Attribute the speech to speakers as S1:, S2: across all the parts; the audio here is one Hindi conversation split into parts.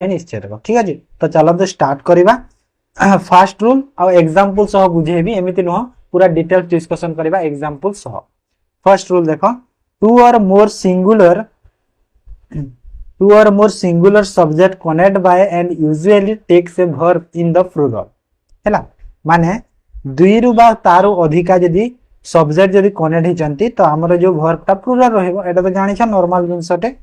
S1: निश्चय देव ठीक अच्छे। तो चलते स्टार्ट करवा फास्ट रूल आ एग्जांपल सह बुझेबी एमती नुह पूरा डिटेल्स डिस्कशन करवा एग्जांपल सह। फर्स्ट रूल देख two or more singular subject connect by and usually takes a verb in the plural हैला माने दुई रु बा तारु अधिका जदी सब्जेक्ट जदी कनेक्ट हिचंती तो हमर जो वर्बटा प्लूरल रहइबो एटा तो जानि छ नॉर्मल जिंसटे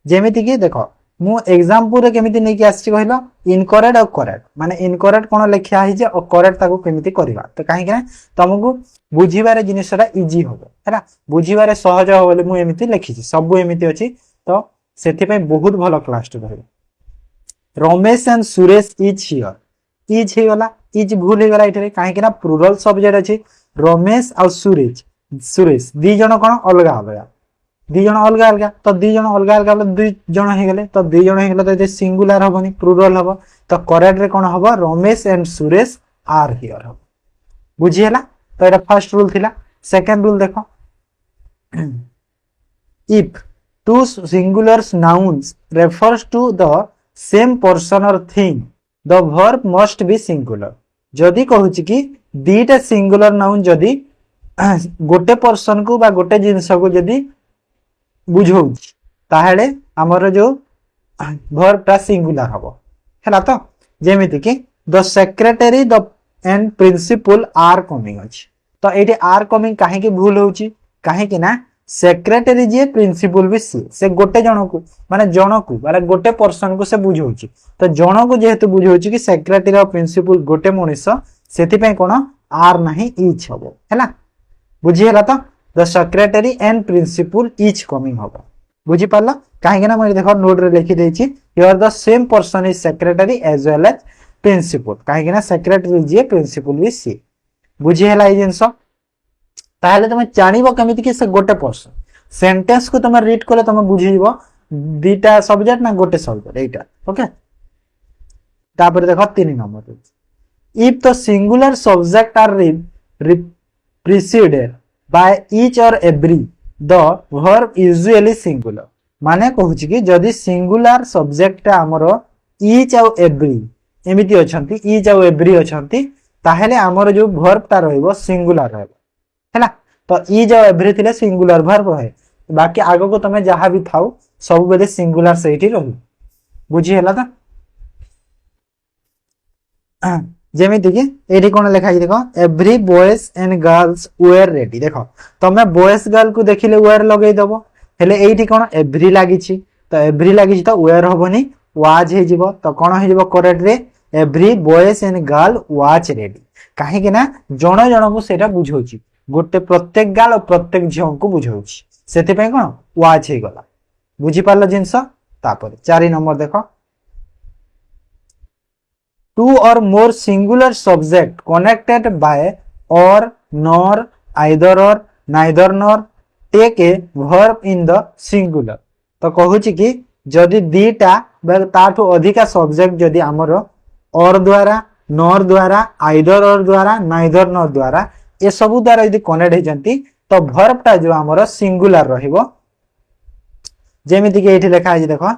S1: जेमिति कि देखो मु एग्जांपल रे केमिति नै कि आछि कहलो इनकरेक्ट और करेक्ट माने इनकरेक्ट कोन लेखिया हि जे और करेक्ट ताको केमिति करबा तो काहे के तुमको बुझिबारे जिनिसटा इजी होबो हैला बुझिबारे सहज हो बोले मु एमिति लिखि छी सब एमिति अछि तो सेथि पय बहुत भलो क्लास ट रहबो। Ramesh and Suresh is here is हे वाला इज भूल हे गला इठरे काहे के प्लूरल सब्जेक्ट अछि रमेश और सुरेश दी जण कोन अलगा अलगा दी जण अलगा अलगा तो दी जण अलगा अलगा दुई जण हे गले तो दी जण हे गले तो सिंगुलर हबनी प्लूरल हबो तो करेक्ट रे कोन हबो Ramesh and Suresh are here हबो बुझी हला। तो एटा फर्स्ट रूल थिला। सेकंड रूल देखो if two singular nouns refers to the same person और thing the verb must be singular जदी कहूची कि दीटा सिंगुलर नाउन जदी गोटे पर्सन को बा गोटे जिंस को जदी बुझौची ताहेले हमर जो वर्बटा सिंगुलर हबो हैला। तो जेमिति कि the secretary the and principal are coming अछि तो एठी आर कमिंग काहे कि भूल होउची काहे कि ना सेक्रेटरी जे प्रिंसिपल भी से गोटे जण को माने गोटे पर्सन को से बुझौची तो जण को जेहेतु बुझौची कि सेक्रेटरी और प्रिंसिपल गोटे मनुष्य सेति पय कोन आर नाही इच हबो हैला बुझी हला। तो the secretary and principal is coming हबो बुझी पाला काहे कि ना मैं देखो नोट रे लिखि देछि here the same person is secretary as well as principal काहे कि ना सेक्रेटरी जे प्रिंसिपल भी सी बुझी हला ई जिंस ताहले तुम जानिबो केमिति कि से गोटे पर्सन सेंटेंस को तुम रीड करले तुम बुझिबो दीटा सब्जेक्ट ना गोटे सब्जेक्ट एटा ओके। तापर देखो 3 number if the singular subject are preceded by each or every the verb usually singular माने कहूची कि जदी सिंगुलर सब्जेक्ट हमरो ईच और एवरी एमिति अछंती ईच और एवरी अछंती ताहेले हमरो जो वर्बटा रहइबो सिंगुलर रहइबो हैला। तो ईज और एवरी थिले सिंगुलर वर्ब रहे बाकी आगो को तमे जहां भी थाउ सब बेले सिंगुलर सेठी रही बुझी हला। तो जेमिति कि एठी कोन लिखा छि देखो every boys and girls were ready देखो तमे बॉयज गर्ल को देखिले वेयर लगेई दबो हेले एठी कोन एवरी लागि छि तो एवरी लागि छि तो वेयर होबनी वाज हे जिवो तो कोन हे जिवो करेक्ट रे every boys and girl was ready काहे कि ना जण जण को सेटा बुझौची गोटे प्रत्येक गाल और प्रत्येक झियो को बुझौची सेति पय कोन वाज हे गला बुझी पालो जिंस। तापर 4 नंबर देखो two or more singular subject connected by or nor either or neither nor take a verb in the singular तो कहूची कि जदी दीटा ताठू अधिका सब्जेक्ट जदी हमर और द्वारा नॉर द्वारा आइदर और द्वारा नाइदर नॉर द्वारा ए सबु द्वारा यदि कनेक्ट हे जंती तो वर्बटा जो हमर सिंगुलर रहिबो जेमिति कि एठी लिखा है देखो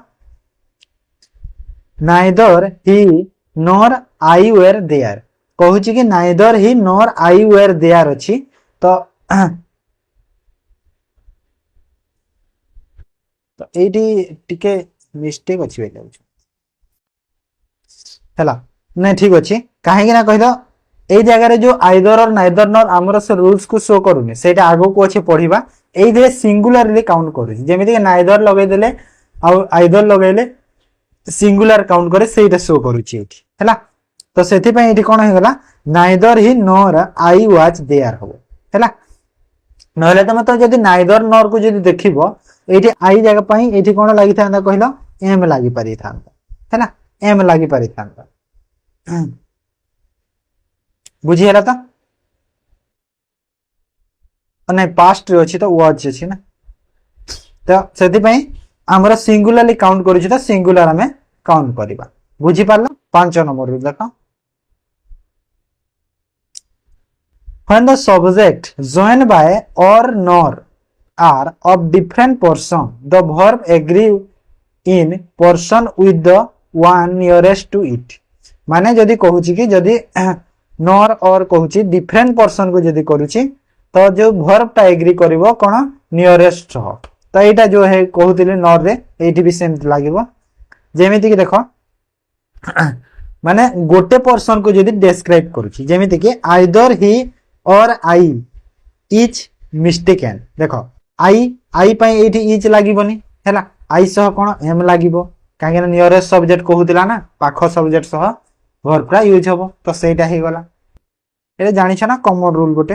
S1: neither he nor I were there कहूची कि neither he nor I were there अछि तो एठी टिके मिस्टेक अछि बे जाउछ हैला नै ठीक अछि काहे कि ना कहिलो एई जगह रे जो आइदर और नाइदर नॉर हमर से रूल्स को शो करूनी सेटा आगो को अछि पढिबा एई दे सिंगुलरली काउंट करू जेमिति कि नाइदर लगै देले आ आइदर लगैले सिंगुलर काउंट करे सेटा शो करूची एठी हैला। तो सेथि पय एठी कोन हे गला neither he nor I was there हो हैला नहले तमे तो जदी नाइदर नॉर को जदी देखिबो एठी आई जगह पय एठी कोन लागि थांदा कहिलो एम लागि पारि थांदा हैला एम लागि पारि थांदा बुझी हला। तो नै पास्ट रे अछि तो वाज अछि ना तो सेथि पय हमरा सिंगुलरली काउंट करू छी तो सिंगुलर हमें काउंट करबा बुझी पारला। 5 नंबर रे देखो when the subject joined by or nor are of different person the verb agree in person with the one nearest to it माने जदि कहूची कि जदि नॉर और कहूची डिफरेंट पर्सन को जदि करूची तो जो वर्ब टा एग्री करिवो कोन नियरेस्ट सह तो एटा जो है कहूतिले नॉर रे एठी भी सेम लागिवो जेमिति कि देखो माने गोटे पर्सन को जदि डिस्क्राइब करूची जेमिति कि आइदर ही और आई इज मिस्टेकन देखो आई पई एठी इज लागिबोनी हैला आई सह कोन एम लागिबो काहे नियरेस्ट सब्जेक्ट कहूतिला ना पाख सब्जेक्ट सह वर्ब टा यूज हबो तो सेटा हे गला एटा जानि छ ना कॉमन रूल गोटे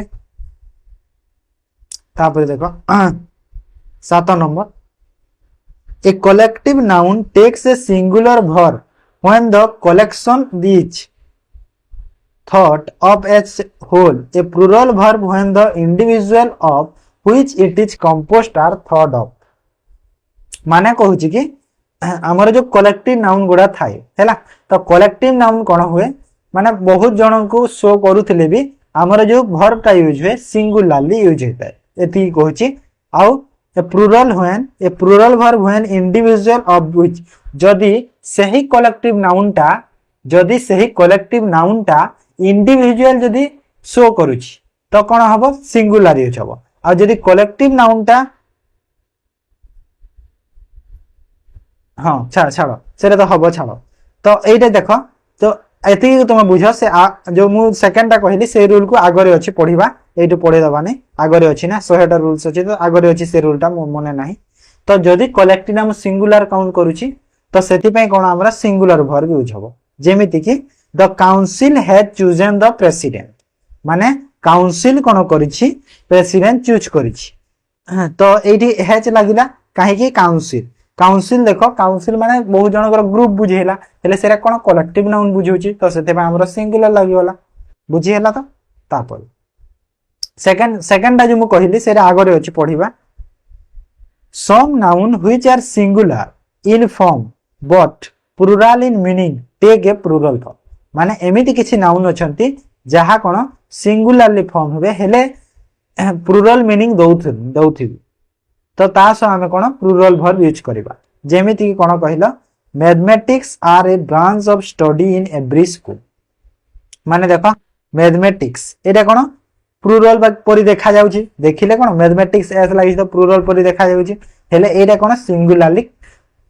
S1: तापर देखो 7 number a collective noun takes a singular verb when the collection is thought of as whole a plural verb when the individual of which it is composed are thought of माने कहूची कि हमर जो कलेक्टिव नाउन गुडा थाए हैला तो कलेक्टिव नाउन कोन हुए माने बहुत जन को शो करूथिले भी हमर जो वर्ब टा यूज हुए सिंगुलरली यूज होता है एती कहूची आउ a plural verb when individual of which जदी सही कलेक्टिव नाउन टा इंडिविजुअल जदी शो करूची तो कोन हबो सिंगुलर यूज हबो आ जदी कलेक्टिव नाउन टा हां छाड़ो सेरे तो हबो छाड़ो तो एटा देखो तो एती तुम बुझो से जो मु सेकंड टा कहली से रूल को आगरे अछि पढिबा एटु पढे दबाने आगरे अछि ना 100 टा रूल्स अछि तो आगरे अछि से रूल टा मने नाही तो जदी कलेक्टिव नाम सिंगुलर काउंट करूची तो सेति पय कोन हमरा सिंगुलर वर्ब यूज हबो जेमिति कि the council has chosen the president माने काउंसिल कोन करिछि प्रेसिडेंट चूज करिछि तो एठी हैज लागिला काहे कि काउंसिल देखो काउंसिल माने बहुत जनकर ग्रुप बुझेला हेले सेरा कोन कलेक्टिव नाउन बुझौछि तो सेते हमरा सिंगुलर लागिवला बुझिहेला तो तापर सेकंड टा जो मु कहिली सेरा आगरे अछि पढिबा some noun which are singular in form but plural in meaning take a plural form माने एमिति किछि नाउन अछंती जहा कोन सिंगुलरली फॉर्म होबे हेले प्लुरल मीनिंग दउथि तो तास हमें कोन प्लुरल वर्ब यूज करबा जेमिति कि कोन कहिलो mathematics are a branch of study in every school माने देखो मैथमेटिक्स एटा कोन प्लुरल परि देखा जाउची देखिले कोन मैथमेटिक्स एस लागि तो प्लुरल परि देखा जाउची हेले एटा कोन सिंगुलरली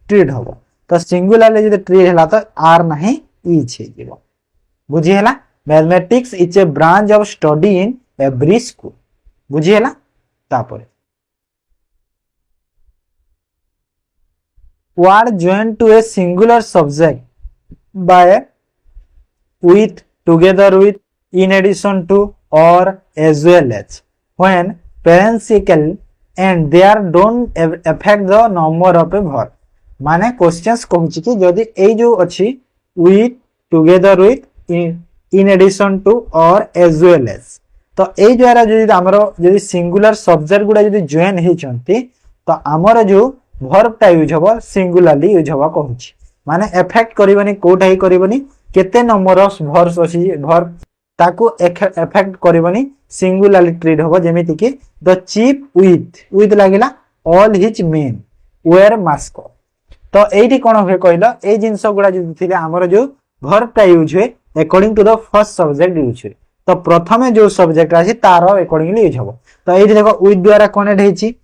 S1: ट्रीट होबो तो सिंगुलरली जदि ट्रीट हला तो आर नाही इज हे जीवो बुझी हला mathematics is a branch of study in every school बुझी हला तापर word joined to a singular subject by with together with in addition to or as well as when parenthetical and they are don't affect the number of a verb माने क्वेश्चंस कहूची कि जदी ए जो अछि with together with in addition to or as well as तो ए द्वारा जदी हमरो जदी सिंगुलर सब्जेक्ट गुडा जदी जॉइन हे चंती तो हमरो जो वर्ब टा यूज हबो सिंगुलरली यूज हबो कहूची माने इफेक्ट करबनी कोठा ही करबनी केते नंबर ऑफ वर्ब्स अछि वर्ब ताको इफेक्ट करबनी सिंगुलरली ट्रीट हबो जेमिति कि द चीफ विथ लागिला all his main wear mask तो एठी कोन होय कहलो ए जिंस गुडा जदी थिले हमर जो वर्ब टा यूज होय according to the first subject use होय तो प्रथमे जो सब्जेक्ट अछि तारो अकॉर्डिंगली यूज हबो तो एठी देखो विथ द्वारा कनेक्ट हेछि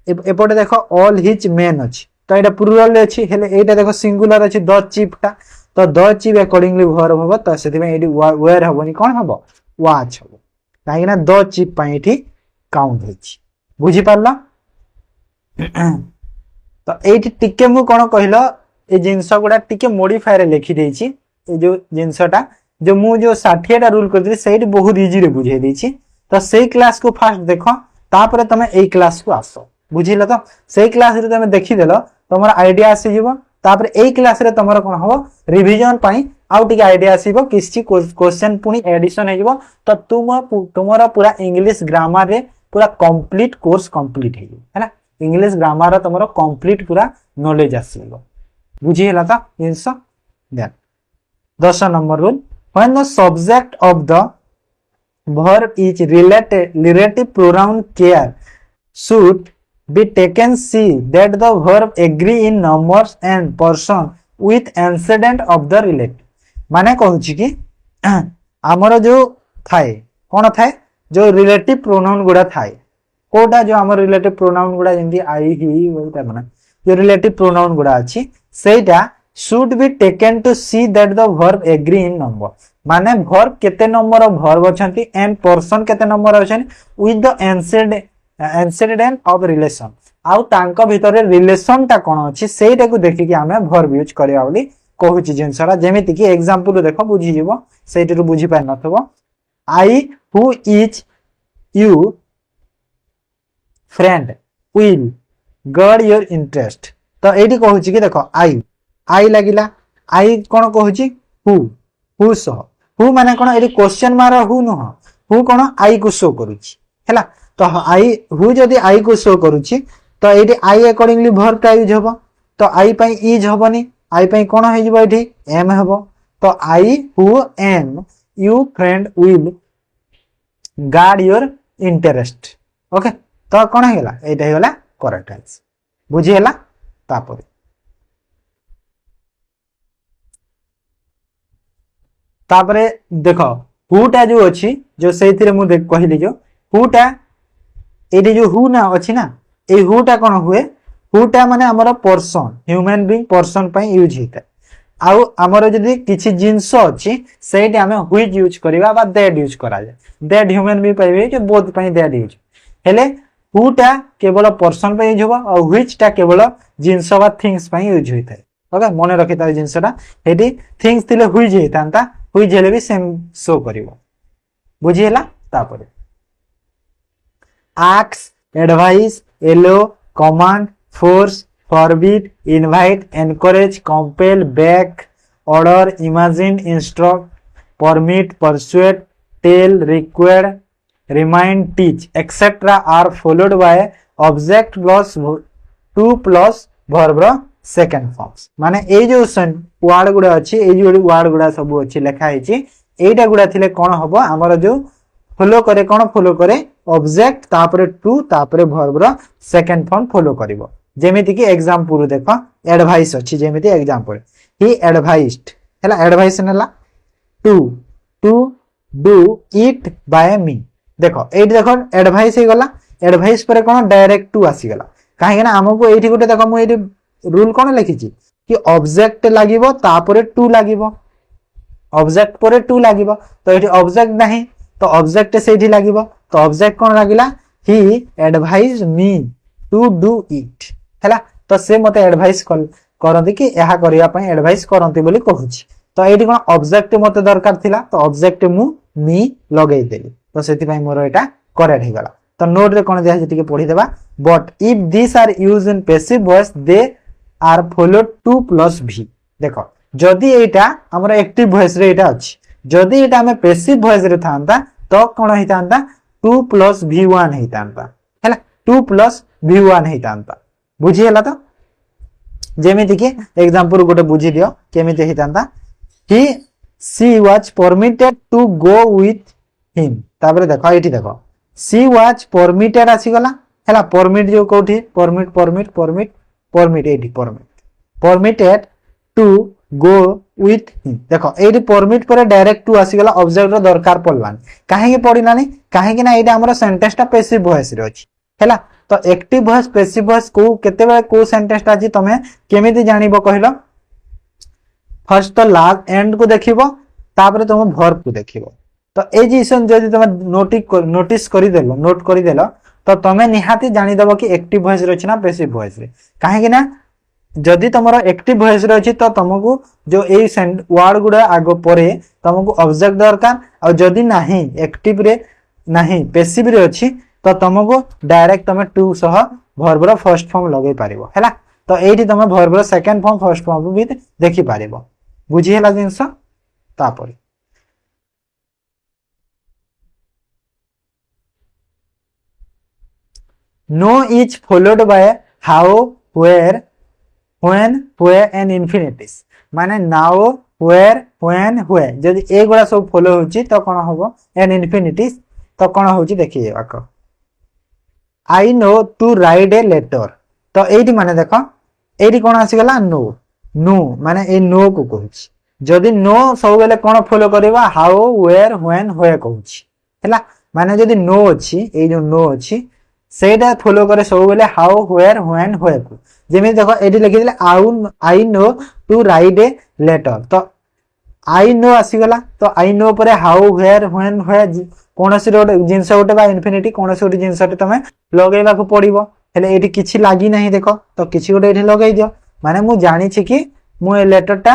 S1: एपटे देखो ऑल हिज मेन अछि तो एटा प्लुरल अछि हेले एटा देखो सिंगुलर अछि द चीफ टा तो द चीफ अकॉर्डिंगली वर्ब हबो तो सेति में एडी वेयर हबोनी कोन हबो वाच हबो काहे ना द चीफ पई एठी काउंट होछि बुझी पारला तो एठी टिके मु कोन कहिलो ए जिंस गुडा टिके मॉडिफाई रे लिखि देछि ए जो जिंसटा जो मु जो 60 टा रूल करथि सेठी बहुत इजी रे बुझाई देछि तो सेही क्लास को फास्ट देखो तापर तमे एई क्लास को आसो बुझिला तो सेही क्लास रे तमे देखि देलो तमरा आईडिया आसी जीवो तापर एई क्लास रे तमरा कोन हबो रिवीजन पई आउ टिके आईडिया आसीबो किछि क्वेश्चन पुनी एडिशन हे जीवो तो तुमरा पूरा इंग्लिश ग्रामर रे पूरा कंप्लीट कोर्स कंप्लीट हे हैना इंग्लिश ग्रामर रा तमरा कंप्लीट पूरा नॉलेज आसीबो बुझिला तो जिंस then 10 number rule when the subject of the verb is relative pronoun care should be taken. See that the verb agree in numbers and person with antecedent of the relative माने कहूची कि आमर जो थाए कौन थाए जो रिलेटिव प्रोनाउन गुड़ा थाए कोटा जो आमर रिलेटिव प्रोनाउन गुड़ा जेंती आई ही वोटा माने जो रिलेटिव प्रोनाउन गुड़ा अछि सेटा should be taken to see that the verb agree in number माने verb केते number of verb अछंती and person केते number अछंती with the antecedent of relation आउ तांको भितरे रिलेशन टा कोन अछि सेटा को देखि कि हमें verb यूज करिया बोली कहूची जिनसरा जेमिति कि एग्जांपल देखो बुझी जीवो सेटिरु बुझी पाइ नथबो I who is you friend will guard your interest तो एठी कहूची कि देखो आई लागिला आई कोन कहूची हु सो हु माने कोन एठी क्वेश्चन मार हु न हु कोन आई को शो करूची हैला तो आई हु जदी आई को शो करूची तो एठी आई अकॉर्डिंगली वर्ब टा यूज हबो तो आई पई इज हबनी आई पई कोन हे जबो एठी एम हबो तो I who am you friend will guard your interest okay तो कोन हेला एटा हेला करेक्ट आंसर बुझी हेला तापर तापरे देखो हुटा जो अच्छी जो सेथिरे मु देख कहली जो हुटा एडी जो हु ना अछि ना ए हुटा कोन हुए हुटा माने हमर पर्सन ह्यूमन बीइंग पर्सन पई यूज हिता आउ हमर जदी किछि जिंस अछि सेठी हमें व्हिच यूज करबा बा दैट यूज करा जाय दैट ह्यूमन बीइंग पई जे बोथ पई दैट यूज हेले हुटा केवल पर्सन पई यूज होबा और व्हिच टा केवल जिंस बा थिंग्स पई यूज होइता ओके मने रखिता जिंसटा हेडी थिंग्स थिले व्हिच हेतांता व्हिच हेले भी सेम शो करिवो बुझिएला तापरे ask advise allow command force forbid invite encourage compel beg order imagine instruct permit persuade tell request remind teach etcetera are followed by object plus to plus verb second forms माने ए जो वर्ड गुडा अछि ए जो वर्ड गुडा सब अछि लिखा हिची एटा गुडा थिले कोन हबो हमर जो फॉलो करे ऑब्जेक्ट तापरे टू तापरे वर्ब रो सेकंड फॉर्म फॉलो करिवो जेमिति कि एग्जांपल देखो एडवाइस अछि जेमिति एग्जांपल ही एडवाइस्ड हैला एडवाइस नेला to do it by me देखो एट देखो एडवाइस हे गला एडवाइस पर कोन डायरेक्ट टू आसी गला काहे ना हमको एठी गोटे देखो मु एठी रूल कोन लिखिची कि ऑब्जेक्ट लागिवो तापरे टू लागिवो ऑब्जेक्ट परे टू लागिवो तो एठी ऑब्जेक्ट नाही तो ऑब्जेक्ट सेठी लागिवो तो ऑब्जेक्ट कोन लागिला he advise me to do it हैला तो से मते एडवाइस करंती कि एहा करिया पई एडवाइस करंती बोली कहूची तो एठी कोन ऑब्जेक्ट मते दरकार थिला तो ऑब्जेक्ट मु मी लगेई देली तो सेति पई मोर एटा करेक्ट हे गला तो नोट रे कोन दिया जे टिके पढी देबा but if this are used in passive voice they are followed to plus भी देखो जदि एटा हमरा एक्टिव वॉइस रे एटा अछि जदि एटा हमें पैसिव वॉइस रे थांता तो कोन हेतांता 2 प्लस v1 हेतांता हैला 2 प्लस v1 हेतांता बुझी हला तो जेमिति कि एग्जांपल गोटे बुझी दियो केमिति हेतांता he she was permitted to go with him ताबरे देखो एठी देखो सी वाज परमिटेड आसी गला हैला परमिट जो कोठी परमिट एठी permitted to go with him देखो एठी परमिट पर डायरेक्ट टू आसी गला ऑब्जेक्ट रो दरकार पड़लानी काहे के पड़िलानी काहे कि ना एटा हमर सेंटेंस टा पैसिव वॉइस रे अछि हैला तो एक्टिव वॉइस पैसिव वॉइस को केते बेले को सेंटेंस टा अछि तमे केमिति जानिबो कहिलो फर्स्ट तो लास्ट एंड को देखिबो तापर तुम वर्ब को देखिबो तो ए जिसन जदि तमे नोटिस करि देलो नोट करि देलो तो तमे निहाती जानि दबो कि एक्टिव वॉइस रे अछि ना पैसिव वॉइस रे काहे कि ना जदि तमरो एक्टिव वॉइस रे अछि तो तुमको जो ए वर्ड गुडा आगो परे तुमको ऑब्जेक्ट दरकार और जदि नाही एक्टिव रे नाही पैसिव रे अछि तो तुमको डायरेक्ट तमे टू सह वर्ब रो फर्स्ट फॉर्म लगै पारिबो हैला तो एठी तमे वर्ब रो सेकंड फॉर्म फर्स्ट फॉर्म भी देखि पारिबो बुझी हला जिंस तापर know is followed by how where when where and infinities माने now where when where जदि ए गुडा सब फॉलो होची तो कोन होबो and infinities तो कोन होची देखिए आको I know to write a letter तो एठी माने देखो एठी कोन आसी गला नो नो माने ए नो को कहूची जदि नो सब बेले कोन फॉलो करबा हाउ वेयर व्हेन होय कहूची हैला माने जदि नो अछि ए जो नो अछि सेटा फॉलो करे सब बेले हाउ वेयर व्हेन होय को जेमे देखो एडी लिखि दिले I know to write a letter तो आई नो आसी गला तो आई नो परे हाउ वेयर व्हेन होय कोनोसी रोड जिंस गोटे बा इन्फिनिटी कोनोसी गोटे जिंसटे तमे लगेबा को पड़िबो हेले एटी किछि लागी नाही देखो तो किछि गोटे एठी लगेइ दियो माने मु जानि छि कि मु ए लेटरटा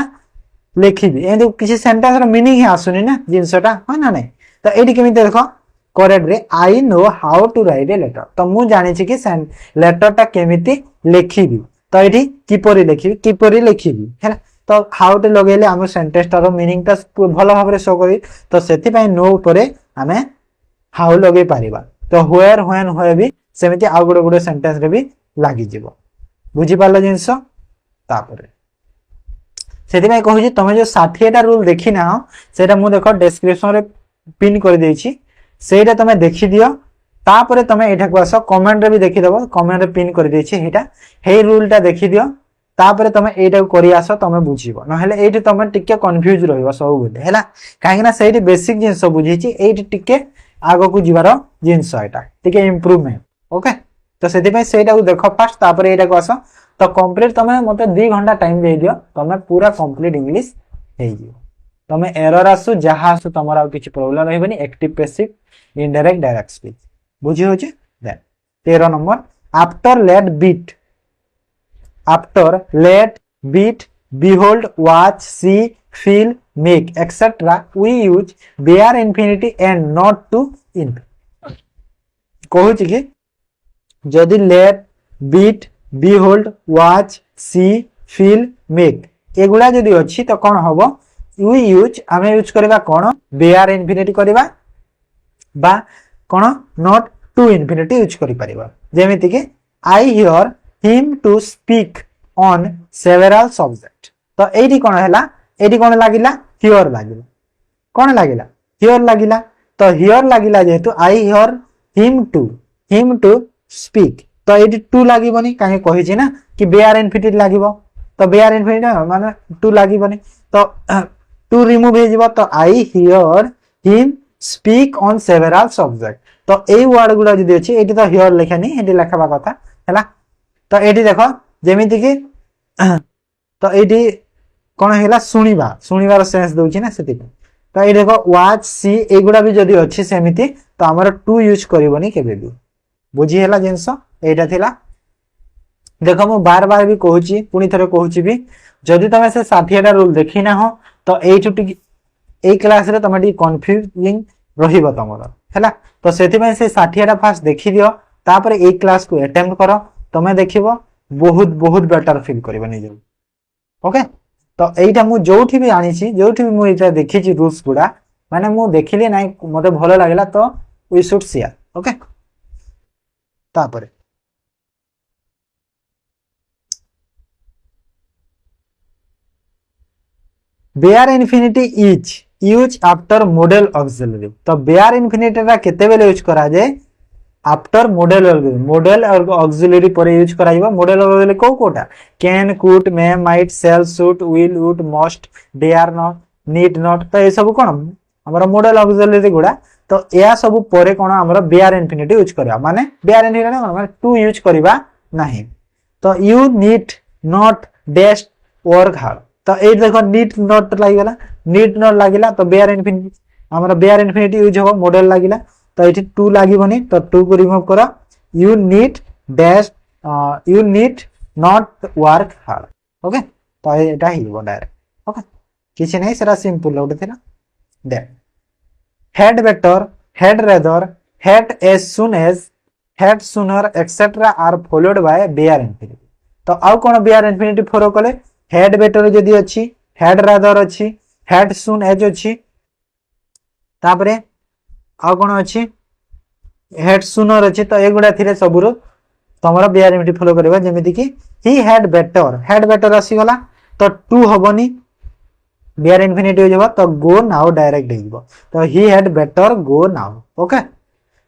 S1: लिखिबी एंड किछि सेंटेंस रो मीनिंग ही आसुनी ना जिंसटा ह ना नै तो एटी केमिते देखो करेक्ट रे I know how to write a letter तो मु जानि छि कि लेटरटा केमिति लिखिबी तो एटी किपरि लिखिबी हैला तो हाउ टू लगेले हम सेंटेंस रो मीनिंग ता भलो भाबरे शो करी तो सेति पय नो परे हमें हाउ लगे पारिबा तो वेयर व्हेन होय भी सेमिति आ गुडे गुडे सेंटेंस रे भी लागि जिवो बुझि पालो जिंस तापरे सेति पय कहू जे तमे जो 60 टा रूल देखि ना सेटा मु देखो डिस्क्रिप्शन रे पिन कर देछि सेटा तमे देखि दियो तापरे तमे एठा को आसो कमेंट रे भी देखि देबो कमेंट रे पिन कर देछि हेटा हे रूल टा देखि दियो तापरे तमे एटा करी आसो तमे बुझिबो न हेले एठी तमे टिके कंफ्यूज रहइबो सब बुझे हैला काहे ना सेठी बेसिक जिंस बुझिछि एठी टिके आगो को जिवारो जिंस एटा टिके इंप्रूवमेंट ओके तो सेति पय सेटा को देखो फास्ट तापरे एटा को आसो तो कंप्लीट तमे मते 2 घंटा टाइम दे दियो तमे पूरा कंप्लीट इंग्लिश हे जियो तमे एरर आसु जहा आसु तमरा किछि प्रॉब्लम रहबनी active passive indirect direct speech बुझी होचे then 13 number after let bid behold watch see feel make etc we use bare infinity and not to infinity कहूची कि जदि let beat behold watch see feel make एगुला जदि अछि तो कोन हबो we use हमें यूज करबा कोन bare infinity करबा बा कोन not to infinity यूज करि परिबा जेमिति कि I hear him to speak on several subject तो एडी कोन हैला एडी कोन लागिला हियर लागिला कोन लागिला हियर लागिला तो हियर लागिला जेतु I hear him to speak तो एडी टू लागिबनी काहे कहि छी ना कि बेयर इनफिनिटी लागिबो तो बेयर इनफिनिटी माने टू लागिबनी तो टू रिमूव हे जिवो तो I hear him speak on several subject तो ए वर्ड गुडा जदी अछि एडी तो हियर लेखानी एडी लेखाबा कथा हैला तो एडी देखो जेमिति कि तो एडी कोन हैला सुनिबार सेंस दोछि ना सेति तो ए देखो वाच सी एगुडा भी जदी अछि सेमिति तो हमर टू यूज करबोनी केबे भी बुझी हैला जिंस एटा थिला देखो मु बार बार भी कहूची पुनी थरे कहूची भी जदी तमे से 60 टा रूल देखि ना हो तो ए छुटी ए क्लास रे तमे डी कंफ्यूजिंग रहिबो तमरो हैला तो सेति में से 60 टा फास्ट देखि दियो तापर ए क्लास को अटेम्प्ट करो तमे देखिबो बहुत बहुत बेटर फील करबो निजे ओके तो एटा मु जोठी भी आनी छी जोठी भी मु एटा देखि छी रूल्स गुडा माने मु देखिले नै मते भलो लागला तो वी शुड शेयर ओके तापर bare infinity is use after modal auxiliary तो बेयर इन्फिनिटी रा केते बेले यूज करा जाय आफ्टर मॉडल और ऑक्सिलरी पर यूज करा जाय मॉडल ऑक्सिलरी कोटा can could may might shall should will would must dare not need not तो ए सब कोन हमर मॉडल ऑक्सिलरी गुडा तो या सब परे कोन हमर बेयर इन्फिनिटी यूज करबा माने बेयर इन्फिनिटी माने टू यूज करबा नाही तो you need not dash work hard तो ए देखो नीड नॉट लागिला नीड नॉट लागिला तो बेयर इन्फिनिटी हमर बेयर इन्फिनिटी यूज हो मॉडल लागिला तो एठी टू लागिबनी तो टू को रिमूव करो you need dash you need not work hard okay तो एटा हिबो डायरेक्ट ओके किछि नै सेरा सिंपल लोड थिला दे had better had rather had as soon as had sooner etcetera are followed by bare infinity तो आउ कोन बेयर इन्फिनिटी फॉलो कले हेड बेटर जदी अछि हेड रेदर अछि हेड सून एज अछि तापरे आ कोन अछि हेड सूनर अछि तो एगुडा थिले सबुरो तमरा बेयर इन्फिनिटी फॉलो करबा जेमिति कि ही हेड बेटर आसी गला तो टू हबनी बेयर इन्फिनिटी हो जबा तो गो नाउ डायरेक्ट हेइबो तो he had better go now okay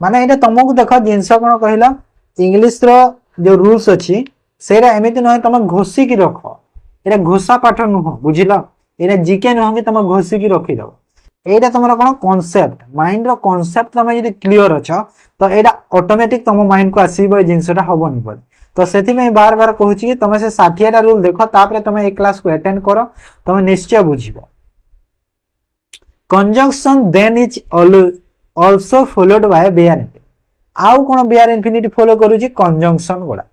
S1: माने एटा तमको देखो जिंस कोन कहिला इंग्लिश रो जो रूल्स अछि सेरा एमिति नै तम घोसी की रखो एटा घोषा पाठ नुह बुझिल एटा जीके नुह कि तुम घोषिकी रखिदब एटा तुम कौन कॉन्सेप्ट माइंड रो कॉन्सेप्ट तुम यदि क्लियर अछ तो एटा ऑटोमेटिक तुम माइंड को आसीबो ए जिंसटा हबनी बोल तो सेथि में बार बार कहूँ कि तुम से 60 टा रूल देख तापर तुम ए क्लास को अटेंड कर तुम निश्चय बुझिबो conjunction than is also followed by bare infinity आउ कोन बेयर इनफिनिटी फॉलो करूची कंजंक्शन गुडा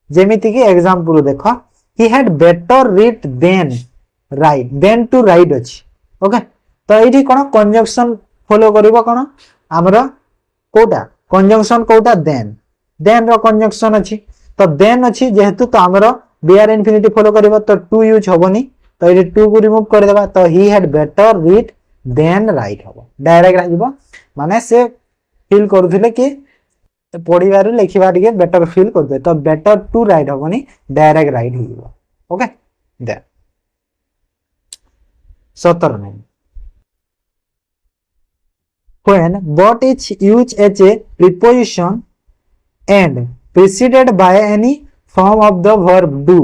S1: जेमिति कि एग्जांपल देख he had better read than to ride अछि ओके तो ये कौन कंजंक्शन फॉलो करिवो कौन आमर कोटा कंजंक्शन कोटा देन रो कंजंक्शन अछि तो देन अछि जेहेतु तो आमर बेयर इनफिनिटी फॉलो करिवो तो टू यूज होबनी तो ये टू को रिमूव कर देबा तो he had better read than write होबो डायरेक्ट आइबो माने से फील करूथिले कि पढिबारु लिखिबा टिके बेटर फील करदे तो बेटर टू राइट होबनी डायरेक्ट राइट होइबो ओके देन 17 नहीं when but is used as a preposition and preceded by any form of the verb do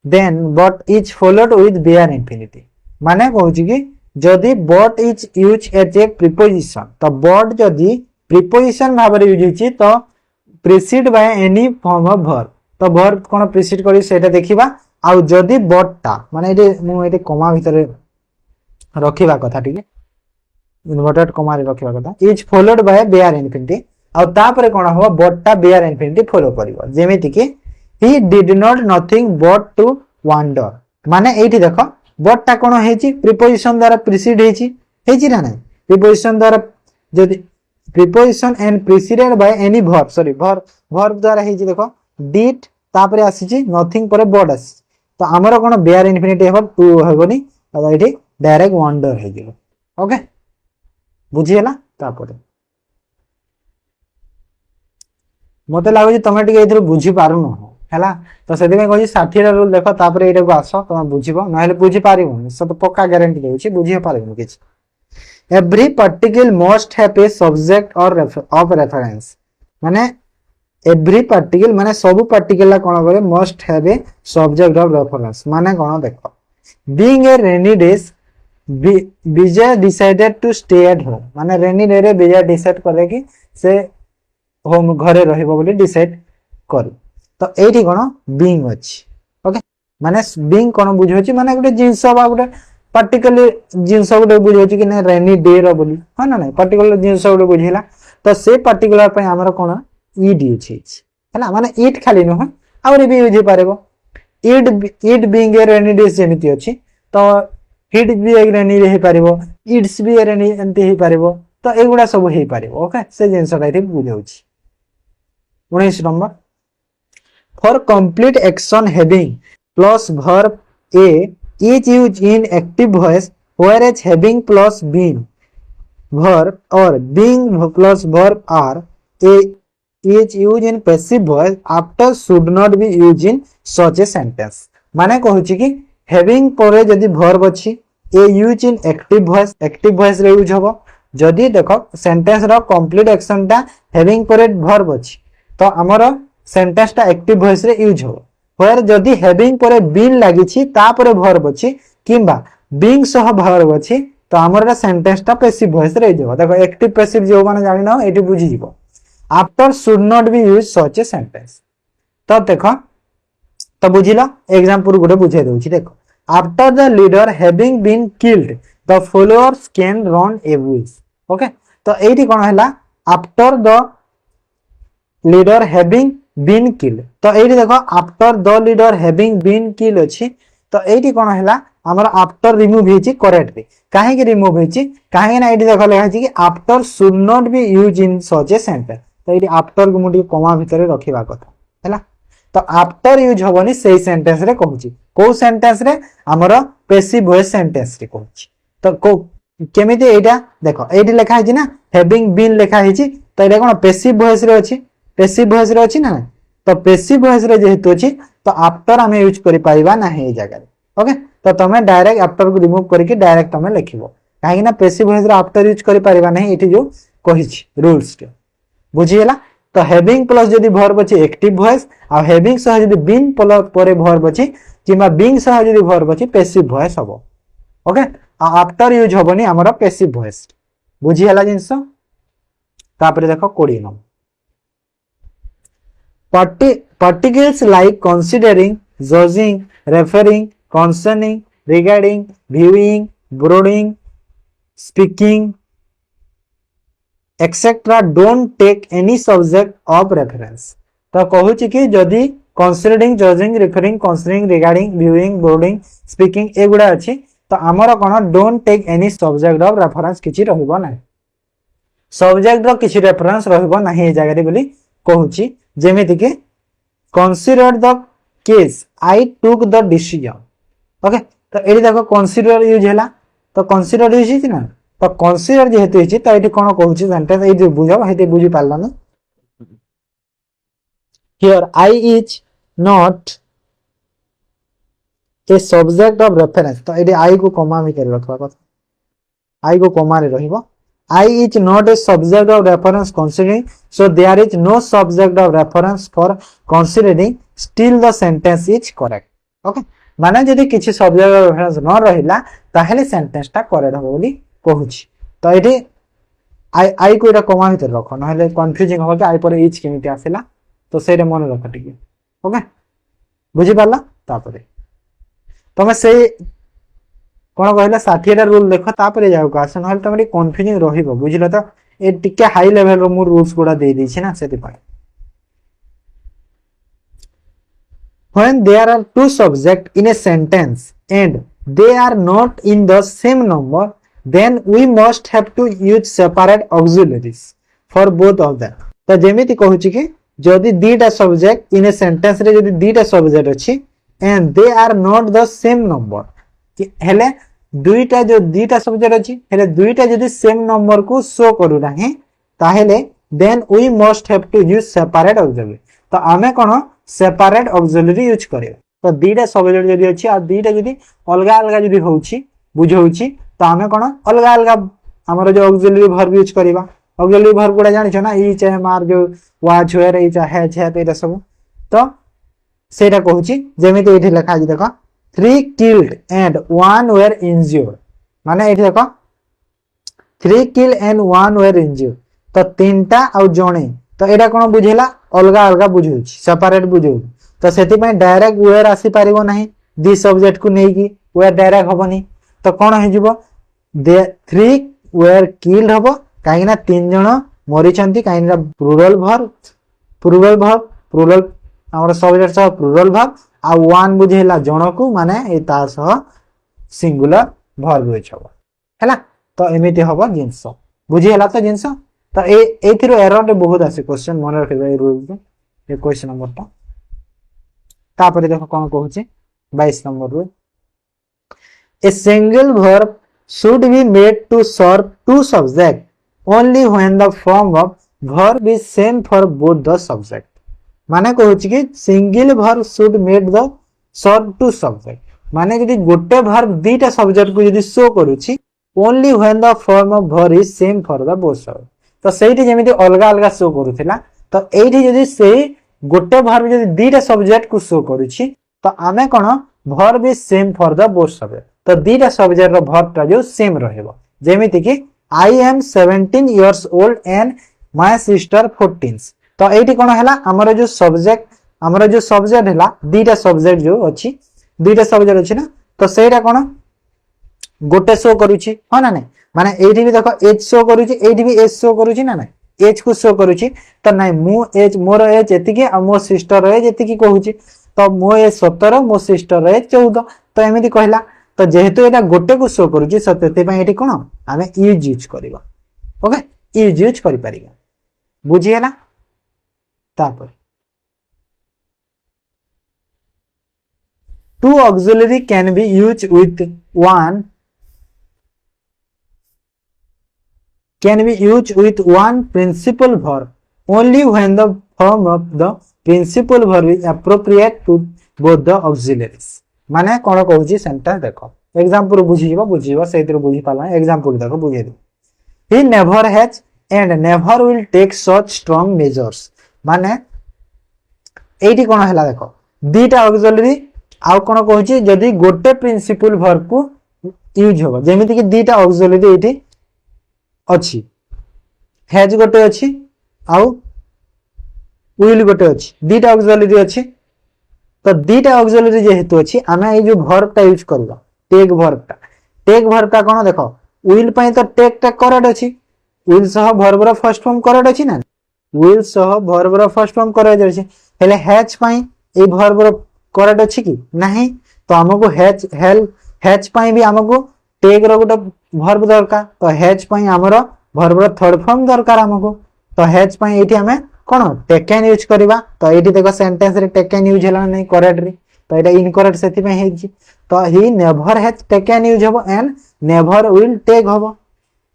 S1: then but is followed with bare infinity माने कहूँ कि जदि but is used as a preposition तो but जदि preposition भाव रे यूज होची तो precede by any form of verb तो verb कोन precede करी सेटा देखिबा आ जदि but ता माने एटे मु एटे कमा भितर रखिबा कथा ठीक है इन्वर्टेड कमा रे रखिबा कथा is followed by bare infinity आ तापर कोन हो बटटा बेयर इनफिनिटी फॉलो करिवो जेमिति कि he did not nothing but to wonder माने एठी देखो बटटा कोन हेची प्रीपोजिशन द्वारा प्रीसीड हेची ना नै प्रीपोजिशन द्वारा जदि preposition and preceded by any verb sorry verb द्वारा हेची देखो डिड तापर आसीची नथिंग पर बट आसी तो हमरो कोन बेयर इनफिनिटी हेबो टू हेबोनी आ एठी डायरेक्ट वंडर हे जिवो ओके बुझीला तापर मते लागो जे तमे टिके इधर बुझी पारु न हैला तो सेति में कहजी 60 रा रूल देखो तापर एटा को आसो तमे बुझिबो नहले बुझी पारिबो सब पक्का गारंटी देउची बुझी पारिबो किछ every particle must have a subject और ऑफ रेफरेंस माने एवरी पार्टिकल माने सब पार्टिकल ला कोन करे must have a subject of reference माने कोन देखो being a rainy days Vijay decided to stay at home माने रेनी डे रे विजय डिसाइड करे कि से होम घरे रहइबो बोली डिसाइड कर तो एठी कोन बीइंग अछि ओके माने बीइंग कोन बुझोछि माने गुटे जिंस बा गुटे पार्टिकुलर जिंस गुटे बुझोछि कि नै रेनी डे रो बोली ह ना नै पार्टिकुलर जिंस गुटे बुझिला तो से पार्टिकुलर पे हमर कोन ईड यूज अछि हैला माने ईट खाली न हो और भी यूज पारेबो ईड बीइंग ए रेनी डे जेमिति अछि तो हिट भी एक रेनी रे हे पारिबो इट्स भी रेनी एंती हे पारिबो तो एगुडा सब हे पारिबो ओके से जिंसटा एठी बुझौछि 19 number for complete action having plus verb A is used in active voice whereas having plus being verb or being plus verb are A is used in passive voice after should not be used in such a sentence माने कहूछि कि हैविंग परे जदि वर्ब अछि A use in active voice रे यूज होबो जदि देखो सेंटेंस रो कंप्लीट एक्शन ता हैविंग परे वर्ब अछि तो हमर सेंटेंस ता एक्टिव वॉइस रे यूज होबो वेयर जदि हैविंग परे बीन लागि छि ता परे वर्ब अछि किबा बीइंग सह वर्ब अछि तो हमर सेंटेंस ता पैसिव वॉइस रे जेबो देखो एक्टिव पैसिव जो माने जानि न एठी बुझि जिवो after should not be use such a sentence तो देखो तो बुझिलो एग्जांपल गुटे बुझाइ दउछि देखो after the leader having been killed the followers can run aways okay तो एठी कोन हला after the leader having been killed तो एठी देखो after the leader having been killed अछि तो एठी कोन हला हमर आफ्टर रिमूव हेछि करेक्टली काहे कि रिमूव हेछि काहे ना एठी देखो लेखा छि कि after should not be used in such a sentence तो एठी आफ्टर को मुडी कमा भितरे रखिबा कथा हैला तो आफ्टर यूज होबनी सेही सेंटेंस रे कहूची को सेंटेंस रे हमर पैसिव वॉइस सेंटेंस रे कहूची तो को केमिति एटा देखो एठी लिखा है ना हैविंग बीन लिखा है तो एटा कोन पैसिव वॉइस रे अछि ना तो पैसिव वॉइस रे जेहेतु अछि तो आफ्टर हम यूज करि पाइबा ना हे जगह ओके तो तमे डायरेक्ट आफ्टर को रिमूव करके डायरेक्ट तमे लिखिबो काहे ना पैसिव वॉइस रे आफ्टर यूज करि पारिबा नहीं एठी जो कहिछि रूल्स के बुझियला तो हैविंग प्लस जदि वर्ब अछि एक्टिव वॉइस आ हैविंग सह जदि बीन प्लस परे वर्ब अछि किंबा बीइंग सह जदी वर्ब अछि पैसिव वॉइस हबो ओके आफ्टर यूज हबनी हमर पैसिव वॉइस बुझी हला जिंस तापर देखो 20 number particles like considering judging referring concerning regarding viewing brooding speaking etc don't take any subject of reference तो कहू कि जदि considering judging referring concerning regarding viewing brooding speaking एगुड़ा अच्छी तो आमर कौन don't take any subject of reference किछि रहइबो नै सब्जेक्ट रो किछि रेफरेंस रहइबो नै ए जगह रे बोली कहूची जेमिति के consider the case I took the decision okay तो एडी देखो consider यूज हैला तो consider यूज हिछि ना तो consider जेहेतु हिछि तो एडी कोन कहूची सेंटेंस ए जे बुझो हेते बुझी पारला ना here I is not a subject of reference तो एडी I को कॉमा में कर रखवा कथा I को कॉमा रे रहिबो I is not a subject of reference considering so there is no subject of reference for considering still the sentence is correct okay माने जदि किछि सब्जेक्ट ऑफ रेफरेंस न रहिला ताहेले सेंटेंस ता करेक्ट हो बोली कहूची तो एठी आई को एटा कमा भीतर रखो नहले कंफ्यूजिंग हो कि आई पर इच केमिति आसेला तो सेरे मन रख टिके ओके बुझी पाला तापरे तमे से कोन कहला 60 टा रूल देखो तापरे जाऊ का आसे नहले तमे कंफ्यूजिंग रहिबो बुझिलो तो ए टिके हाई लेवल रो मु रूल्स गुडा दे दै छी ना सेति पाए when there are two subjects in a sentence and they are not in the same number then we must have to use separate auxiliaries for both of them तो जेमिति कहूची कि जदि दीटा सब्जेक्ट इन ए सेंटेंस रे जदि दीटा सब्जेक्ट अछि and they are not the same number कि हेले दुईटा जो दीटा सब्जेक्ट अछि हेले दुईटा जदि सेम नंबर को शो करू नाही ताहेले then we must have to use separate auxiliary तो आमे कोन सेपरेट ऑक्सिलरी यूज करियो तो दीटा सब्जेक्ट जदी अछि आ दीटा जदी अलगा अलगा जदी होउची बुझौची तो आमे कोन अलगा अलगा हमर जो ऑक्सिलरी वर्ब यूज करबा ऑक्सिलरी वर्ब गुडा जानि छ ना ई चाहे मार जो वाच वेयर ई चाहे छे तेरा सब तो सेटा कहूची जेमिति एठी लिखा अछि देखो 3 killed and 1 were injured माने एठी देखो 3 killed and 1 were injured तो तीनटा आ जणे तो एटा कोन बुझेला अलगा अलगा बुझौची सेपरेट बुझौ तो सेति पय डायरेक्ट वेयर आसी पारिबो नाही दि सब्जेक्ट को नेकी वेयर डायरेक्ट होबनी तो कोन हे जिवो दे 3 वेयर किल्ड होबो काइना तीन जण मरि छंती काइना प्लुरल प्लुरल हमर सब्जेक्ट सह प्लुरल वर्ब आ वन बुझेला जण को माने ए तार सह सिंगुलर वर्ब होय छबो हैला तो एमिति होबो जिंस बुझी हैला तो जिंस तो एथिरो एरर रे बहुत आसे क्वेश्चन मन रखिबा ए रूल को ए क्वेश्चन नंबर ता तापर देखो कोन कहूची 22 number rule a single verb should be made to serve two subject only when the form of verb is same for both the subject माने कहूची कि single verb should made the serve two subject माने जदी गोटे वर्ब दीटा सब्जेक्ट को जदी शो करूची only when the form of verb is same for the both subject तो सेठी जेमिति अलगा अलगा शो करूथिला तो एठी जदी से गोटे वर्ब जदी दीटा सब्जेक्ट को शो करूची तो आमे कोन verb is same for the both subject तो दीटा सब्जेक्ट रो वर्ब ता जो सेम रहइबो जेमिति कि I am 17 years old and my sister 14 तो एठी कोन हैला हमर जो सब्जेक्ट हैला दीटा सब्जेक्ट जो अछि दीटा सब्जेक्ट अछि ना तो सेटा कोन गोटे शो करूची हो ना नै माने एठी भी देखो एज शो करूची एठी भी एज शो करूची ना नै एज को शो करूची तो नै मु एज मोर एज एतिकी आ मो सिस्टर एज एतिकी कहूची तो मो एज 17 मो सिस्टर एज 14 तो एमिति कहला तो जेहेतु एटा गोटे को शो करूची सतेते पय एठी कोन आमे यूज करबा ओके यूज करि परिबा बुझी हैला तापर two auxiliary can be used with one principal verb only when the form of the principal verb is appropriate to both the auxiliaries माने कोन कहूची सेंटेंस देखो एग्जांपल बुझीबो सेतिर बुझी पाला एग्जांपल देखो बुझे दे he never has and never will take such strong measures माने एठी कोन हैला देखो दीटा ऑक्सिलरी आउ कोन कहूची जदी गोटे प्रिंसिपल वर्ब को यूज हो जेमिति कि दीटा ऑक्सिलरी एठी अछि हैज गोटे अछि आउ विल गोटे अछि दीटा ऑक्सिलरी अछि तो दीटा ऑक्सिलरी जेहेतु अछि आमे ए जो वर्ब टा यूज करबा टेक वर्ब टा कोन देखो विल पई तो टेक टा करेक्ट अछि विल सह verb row first form correct अछि ना विल सह verb row first form correct अछि हेले हैज पई ए वर्ब रो करेक्ट अछि कि नहीं तो हमको हैज पई भी हमको टेक रो गोटे वर्ब दरकार तो हैज पई हमरो वर्ब रो थर्ड फॉर्म दरकार हमको तो हैज पई एठी हमें कोन टेकन यूज करबा तो एठी देखो सेंटेंस रे टेकन यूज हला नहीं करेक्ट रे तो एटा इनकरेक्ट सेति पे हे तो he never has taken use हबो एंड नेवर विल टेक हबो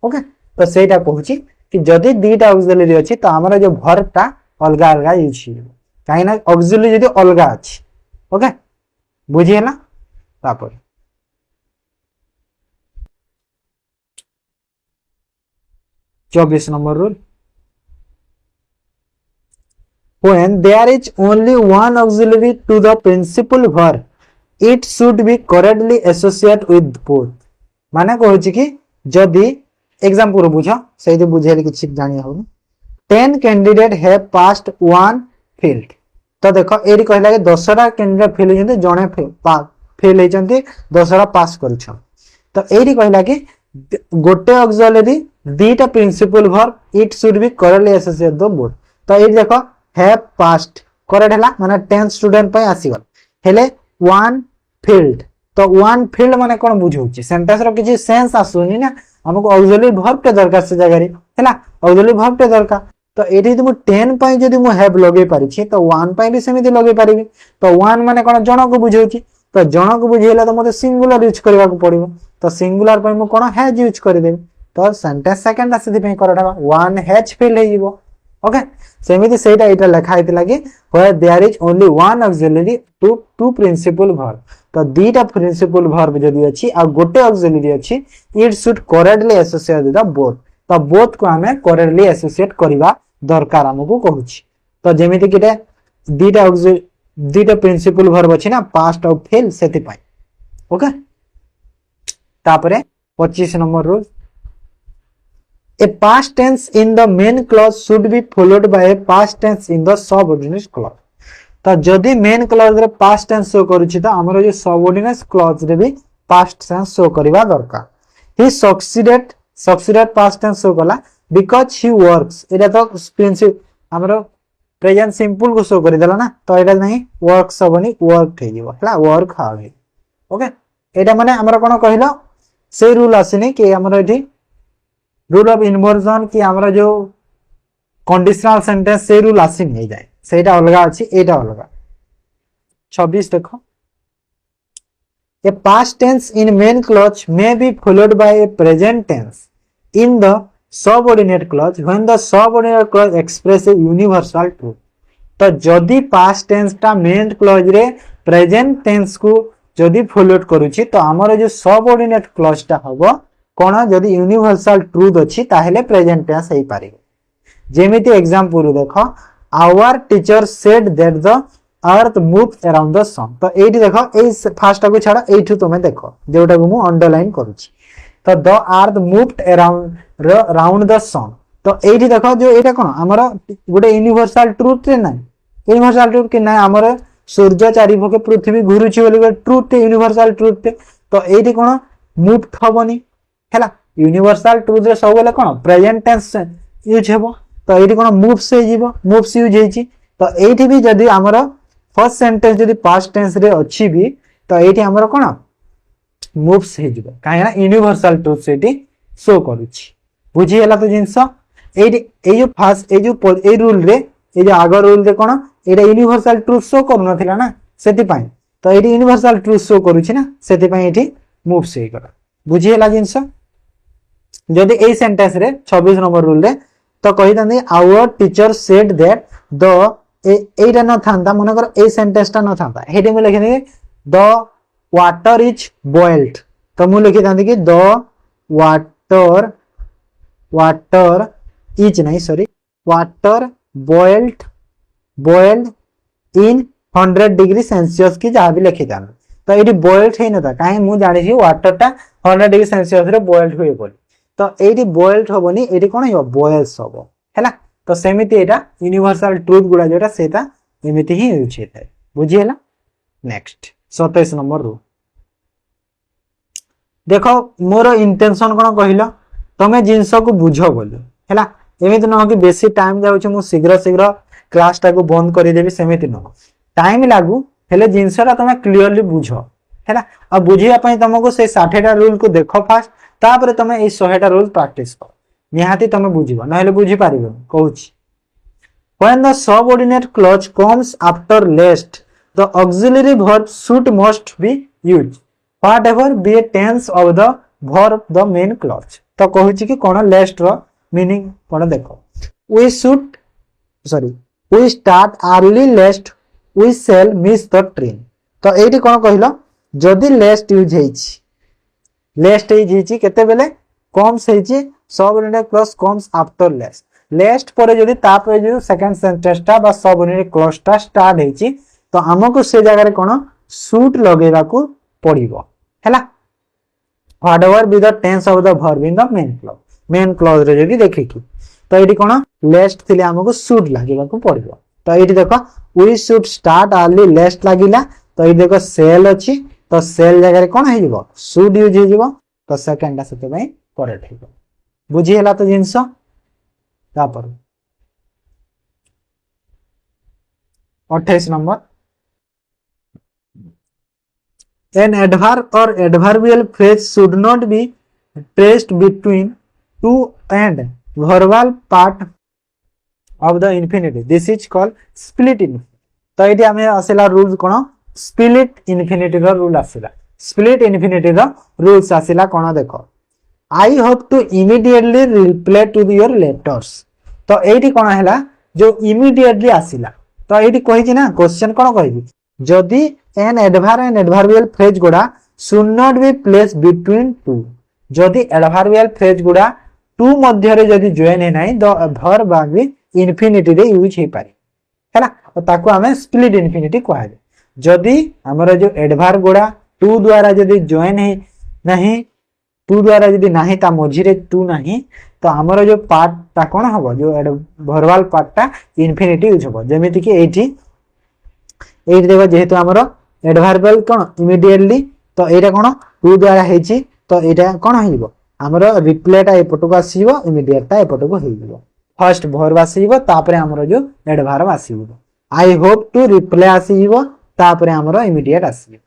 S1: ओके तो सेटा कहूची कि जदी दीटा ऑक्सिलरी अछि तो हमरा जो वर्ब टा अलगा अलगा यूज हिबो काहे ना ऑक्सिलरी जदी अलगा अछि ओके बुझी हला तापर 24 number rule when there is only one auxiliary to the principal verb it should be correctly associated with both माने कहूची कि जदी एग्जांपल बुझा सेही बुझेली किछि जानि हो 10 candidate have passed one field तो देखो एरी कहला कि 10टा कैंडिडेट फेल होजंती जणे फेल होजंती 10टा पास करछ तो एरी कहला कि गोटे ऑक्सिलरी दीटा principal verb it should be correctly associated the both तो एरी देखो हैव पास्ड करेक्ट हला माने 10 स्टूडेंट पय आसीगल हेले वन फील्ड तो वन फील्ड माने कोन बुझौची सेंटेंस रो किछि सेंस आसुनी ना हमको ऑक्सिलरी वर्ब के दरकार से जगह रे हला ऑक्सिलरी वर्ब के दरकार तो एठी तुम 10 पय जदी मु हैव लगे पारि छी तो 1 पय भी सेमिति लगे पारिबी तो 1 माने कोन जण को बुझौची तो जण को बुझेला तो मते सिंगुलर यूज करबा को पड़िबो तो सिंगुलर पय मु कोन हैज यूज कर देबी तो सेंटेंस सेकंड आसी पय करडा वन हैज फील्ड हे जीवो ओके सेमिति सेटा एटा लिखा हेतिला कि where there is only one auxiliary to two principal verb तो दीटा प्रिंसिपल वर्ब जदी अछि आ गोटे ऑक्सिलरी अछि it should correctly associate with the both तो बोथ को हमें करेक्टली एसोसिएट करबा दरकार हमको कहूची तो जेमिति कि दीटा प्रिंसिपल वर्ब अछि ना पास्ट और फेल सेति पाई ओके तापरे 25 number rule a past tense in the main clause should be followed by a past tense in the subordinate clause तो जदी मेन क्लॉज रे पास्ट टेंस शो करूची तो हमरो जो सबऑर्डिनेट क्लॉज रे भी पास्ट टेंस शो करबा दरकार ही सक्सीडेड पास्ट टेंस शो कला बिकॉज़ ही वर्क्स एटा तो प्रिंसिपल हमरो प्रेजेंट सिंपल को शो करि देला ना तो एटा नहीं वर्क्स सबनी वर्क हे जीवो हला वर्क हावे ओके एटा माने हमरो कोन कहिलो से रूल आसीनी कि हमरो एठी रूल ऑफ इन्वर्जन कि हमरा जो कंडीशनल सेंटेंस से रूल आसी नहीं जाए सेटा अलगा अछि एटा अलगा 26 देखो a past tense in main clause may be followed by a present tense in the subordinate clause when the subordinate clause express a universal truth तो जदी पास्ट टेंस ता मेन क्लॉज रे प्रेजेंट टेंस को जदी फॉलोड करूची तो हमर जो सबऑर्डिनेट क्लॉज ता हबो कोन जदी यूनिवर्सल ट्रूथ अछि ताहेले प्रेजेंट टेंस हेई पारे जेमिति एग्जांपल देखो our teacher said that the earth moves around the sun तो एठी देखो ए फास्ट को छाड़ा एठु तुमे देखो जेउटा को मु अंडरलाइन करूची तो the earth moved around the sun तो एठी देखो जो एटा कोन हमर गुटे यूनिवर्सल ट्रूथ रे नै यूनिवर्सल ट्रूथ कि नै हमर सूर्य चारिपखे पृथ्वी घुरुची बोली ट्रूथ यूनिवर्सल ट्रूथ तो एठी कोन मूव्ड हबनी हैला यूनिवर्सल ट्रूथ रे सब बेले कोन प्रेजेंट टेंस यूज हेबो तो एठी कोन मूव्स से जीवो मूव्स यूज हेची तो एठी भी जदी हमर फर्स्ट सेंटेंस जदी पास्ट टेंस रे अछि भी तो एठी हमर कोन मूव्स हे जीवो काहे ना यूनिवर्सल ट्रूथ सेठी शो करूची बुझी हला तो जिंस एठी ए जो फास्ट ए जो ए रूल रे ए जो आगर रूल रे कोन एटा यूनिवर्सल ट्रूथ शो करू नथिला ना सेति पई तो एठी यूनिवर्सल ट्रूथ शो करूची ना सेति पई एठी मूव्स हे करा बुझी हला जिंस जदी ए सेंटेंस रे 26 नंबर रूल रे तो कहि दंदी our teacher said that the एटा न थांदा मने कर ए सेंटेंस ता न थांदा हेडे में लिखने द वाटर इज बॉइल्ड तो मु लिखि दंदी कि द वाटर इज नहीं sorry water boiled in 100 degree Celsius की जहाँ भी लिखि था तो ये बॉइल्ड है ना कहीं मुझे जानी वाटर टा 100 डिग्री सेल्सियस रे बॉइल्ड हुए बोली तो ये बॉइल्ड हबनी ये कौन हो बॉयल्स हम है तो सेमती यहाँ यूनिवर्सल ट्रुथ गुड़ा जोटा से एमती ही यूज होता है बुझीगला। नेक्स्ट 27 नंबर रू देख मोर इंटेंशन कौन कहल तुम जिनस को बुझ बोली है एमती नुह कि बेसी टाइम जाऊँ शीघ्र शीघ्र क्लास टाक बंद करदेवी सेमती नुह टाइम लागू हेले जिनसटा तुम क्लीयरली बुझ है आ बुझापी तुमको से 60टा रूल को देख फास्ट तापर तुम ये 100टा रूल प्रैक्टिस कर निहाती तुम बुझ ना बुझी पार कहूँ when the subordinate clause comes after lest the auxiliary verb should must be used whatever be a tense of the verb the main clause तो कहूँ कि कौन लेस्ट रो मीनिंग कौन देखो we should sorry we start early lest we shall miss the train तो एठी कौन कहलो जदि लेस्ट यूज हेछि लेस्ट हेछि केते बेले कम्स हेछि subordinate clause comes after lest lest पर जदि तापर जो सेकंड सेंटेंस टा बा सबऑर्डिनेट क्लॉज टा स्टार्ट हेछि तो हमको से जगह रे कोन शुड लगेबा को पड़िबो हैला whatever be the tense of the verb in the main clause रे जदि देखि कि तो एठी कोन लेस्ट थिले हमको शुड लागेबा को पड़िबो तो एठी देखो वी शुड स्टार्ट अर्ली लेस्ट लागिला तो ये देखो सेल अछि तो सेल जगह रे कोन हेजिबो शुड यूज हेजिबो तो सेकंड टा सेते पई करेक्ट हेबो बुझी हला तो जिंस तापर 28 number an adverb or adverbial phrase should not be placed between two and verbal part of the infinitive this is called split infinitive तो ये आमे आसेला रूल्स कोन स्प्लिट इन्फिनिटिव रो रूल आसेला स्प्लिट इन्फिनिटिव रो रूल्स आसेला कोन देखो I hope to immediately reply to your letters तो एठी कोन हैला जो immediately आसिला तो एठी कहि छी ना क्वेश्चन कोन कहि जदी an adverb and adverbial phrase गुडा should not be placed between two जदी adverbial phrase गुडा two मध्य रे जदी जॉइन है नाही द verb बा भी इंफिनिटी रे यूज हे पारे हैला और ताको हमें स्प्लिट इंफिनिटी कहै जदी हमर जो एडवर्ब गुडा टू द्वारा जदी जॉइन है नहीं टू द्वारा जदी नाही ता मझिरे टू नाही तो हमर जो पार्ट ता कोन हबो जो वर्बल पार्ट ता इंफिनिटी यूज हबो जेमिति कि एठी देखो जेहेतु हमर एडवर्बल कोन इमीडिएटली तो एटा कोन टू द्वारा हेछि तो एटा कोन हेइबो हमर रिप्लाई ता एपटो को आसीबो इमीडिएट ता एपटो को हेइबो फर्स्ट वर्ब आसीबो तापरे हमर जो एडवर्ब आसीबो आई होप टू रिप्लाई आसीबो तापरे हमर इमीडिएट आसीबो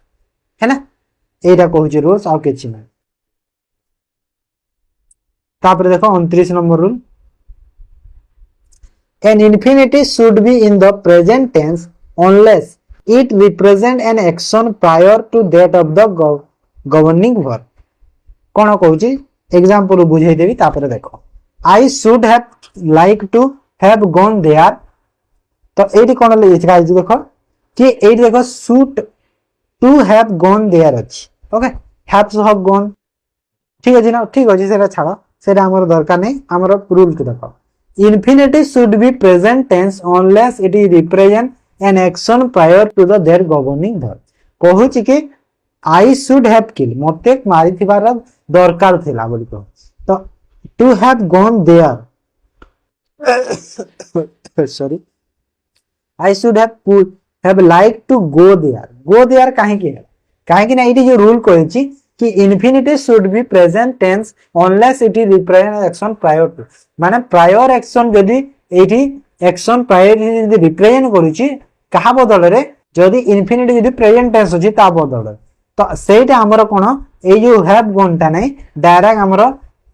S1: है ना एटा कहूची रूल्स आ केछि नै तापर देखो 29 number rule an infinity should be in the present tense unless it represent an action prior to that of the governing verb कोन कहूची एग्जांपल बुझाई देबी तापर देखो I should have like to have gone there तो एठी कोन लिखा है देखो कि एठी देखो should to have gone there अछि okay have to have gone ठीक अछि ना ठीक अछि सेरा छाड़ो सेटा हमर दरकार नै हमर रूल के देखो infinity should be present tense unless it represent an action prior to the their governing verb कहू छी कि I should have killed मते मारी थिबार दरकार थिला बोली को तो to have gone there sorry I should have liked to go there काहे कि ना इटी जो रूल कहै छी कि infinity should be present tense unless it is represent action prior to माने prior action जदी एठी action prior जदी represent करूची कहा बदल रे जदी infinity जदी present tense अछि ता बदल तो सेटा हमर कोन ए जो have gone ता नै डायरेक्ट हमर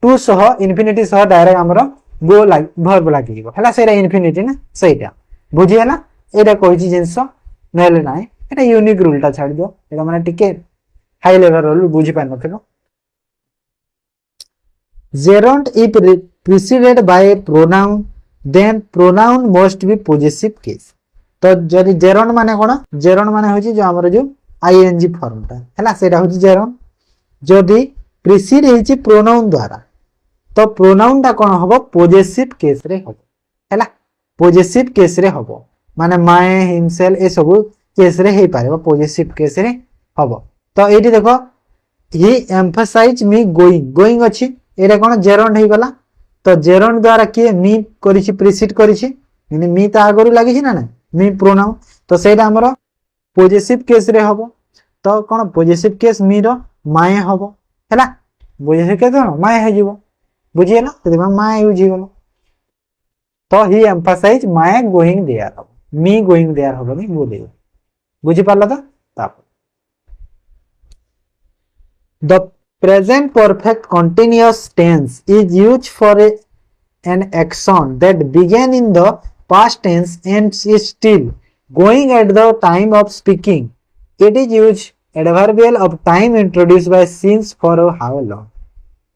S1: to सह infinity सह डायरेक्ट हमर go लाग verb लागिबो हला सेटा infinity ना सेटा बुझी हला एटा कहै छी जिंस नेले नै एटा यूनिक रूल ता छाड़ दियो एटा माने टिके हाई लेवल रूल बुझी पान नथिलो gerund if preceded by a pronoun then pronoun must be possessive case तो जदी gerund माने कोन gerund माने होची जो हमर जो ing फॉर्म ता हला सेटा होची gerund जदी precede हेची pronoun द्वारा तो pronoun ता कोन हबो possessive case रे हबो हला possessive case रे हबो माने my himself ए सब केस रे हे पारे पॉजिटिव केस रे हबो। तो एठी देखो ही एम्फसाइज मी गोइंग गोइंग अछि एटा कोन जेरंड हे गला। तो जेरंड द्वारा के मी करिछि प्रीसिड करिछि माने मी त आगरु लागि छि ना ना मी प्रोनाउन। तो सेटा हमर पॉजिटिव केस रे हबो। तो कोन पॉजिटिव केस मी रो माय हबो हैला पॉजिटिव केस कोन माय हे जिवो बुझियला तो माय यूज हो गलो। तो he emphasize my going there me going there हबो नि बोले बुझि पारला तो ताप the present perfect continuous tense is used for an action that began in the past tense and is still going at the time of speaking. It is used adverbial of time introduced by since for how long.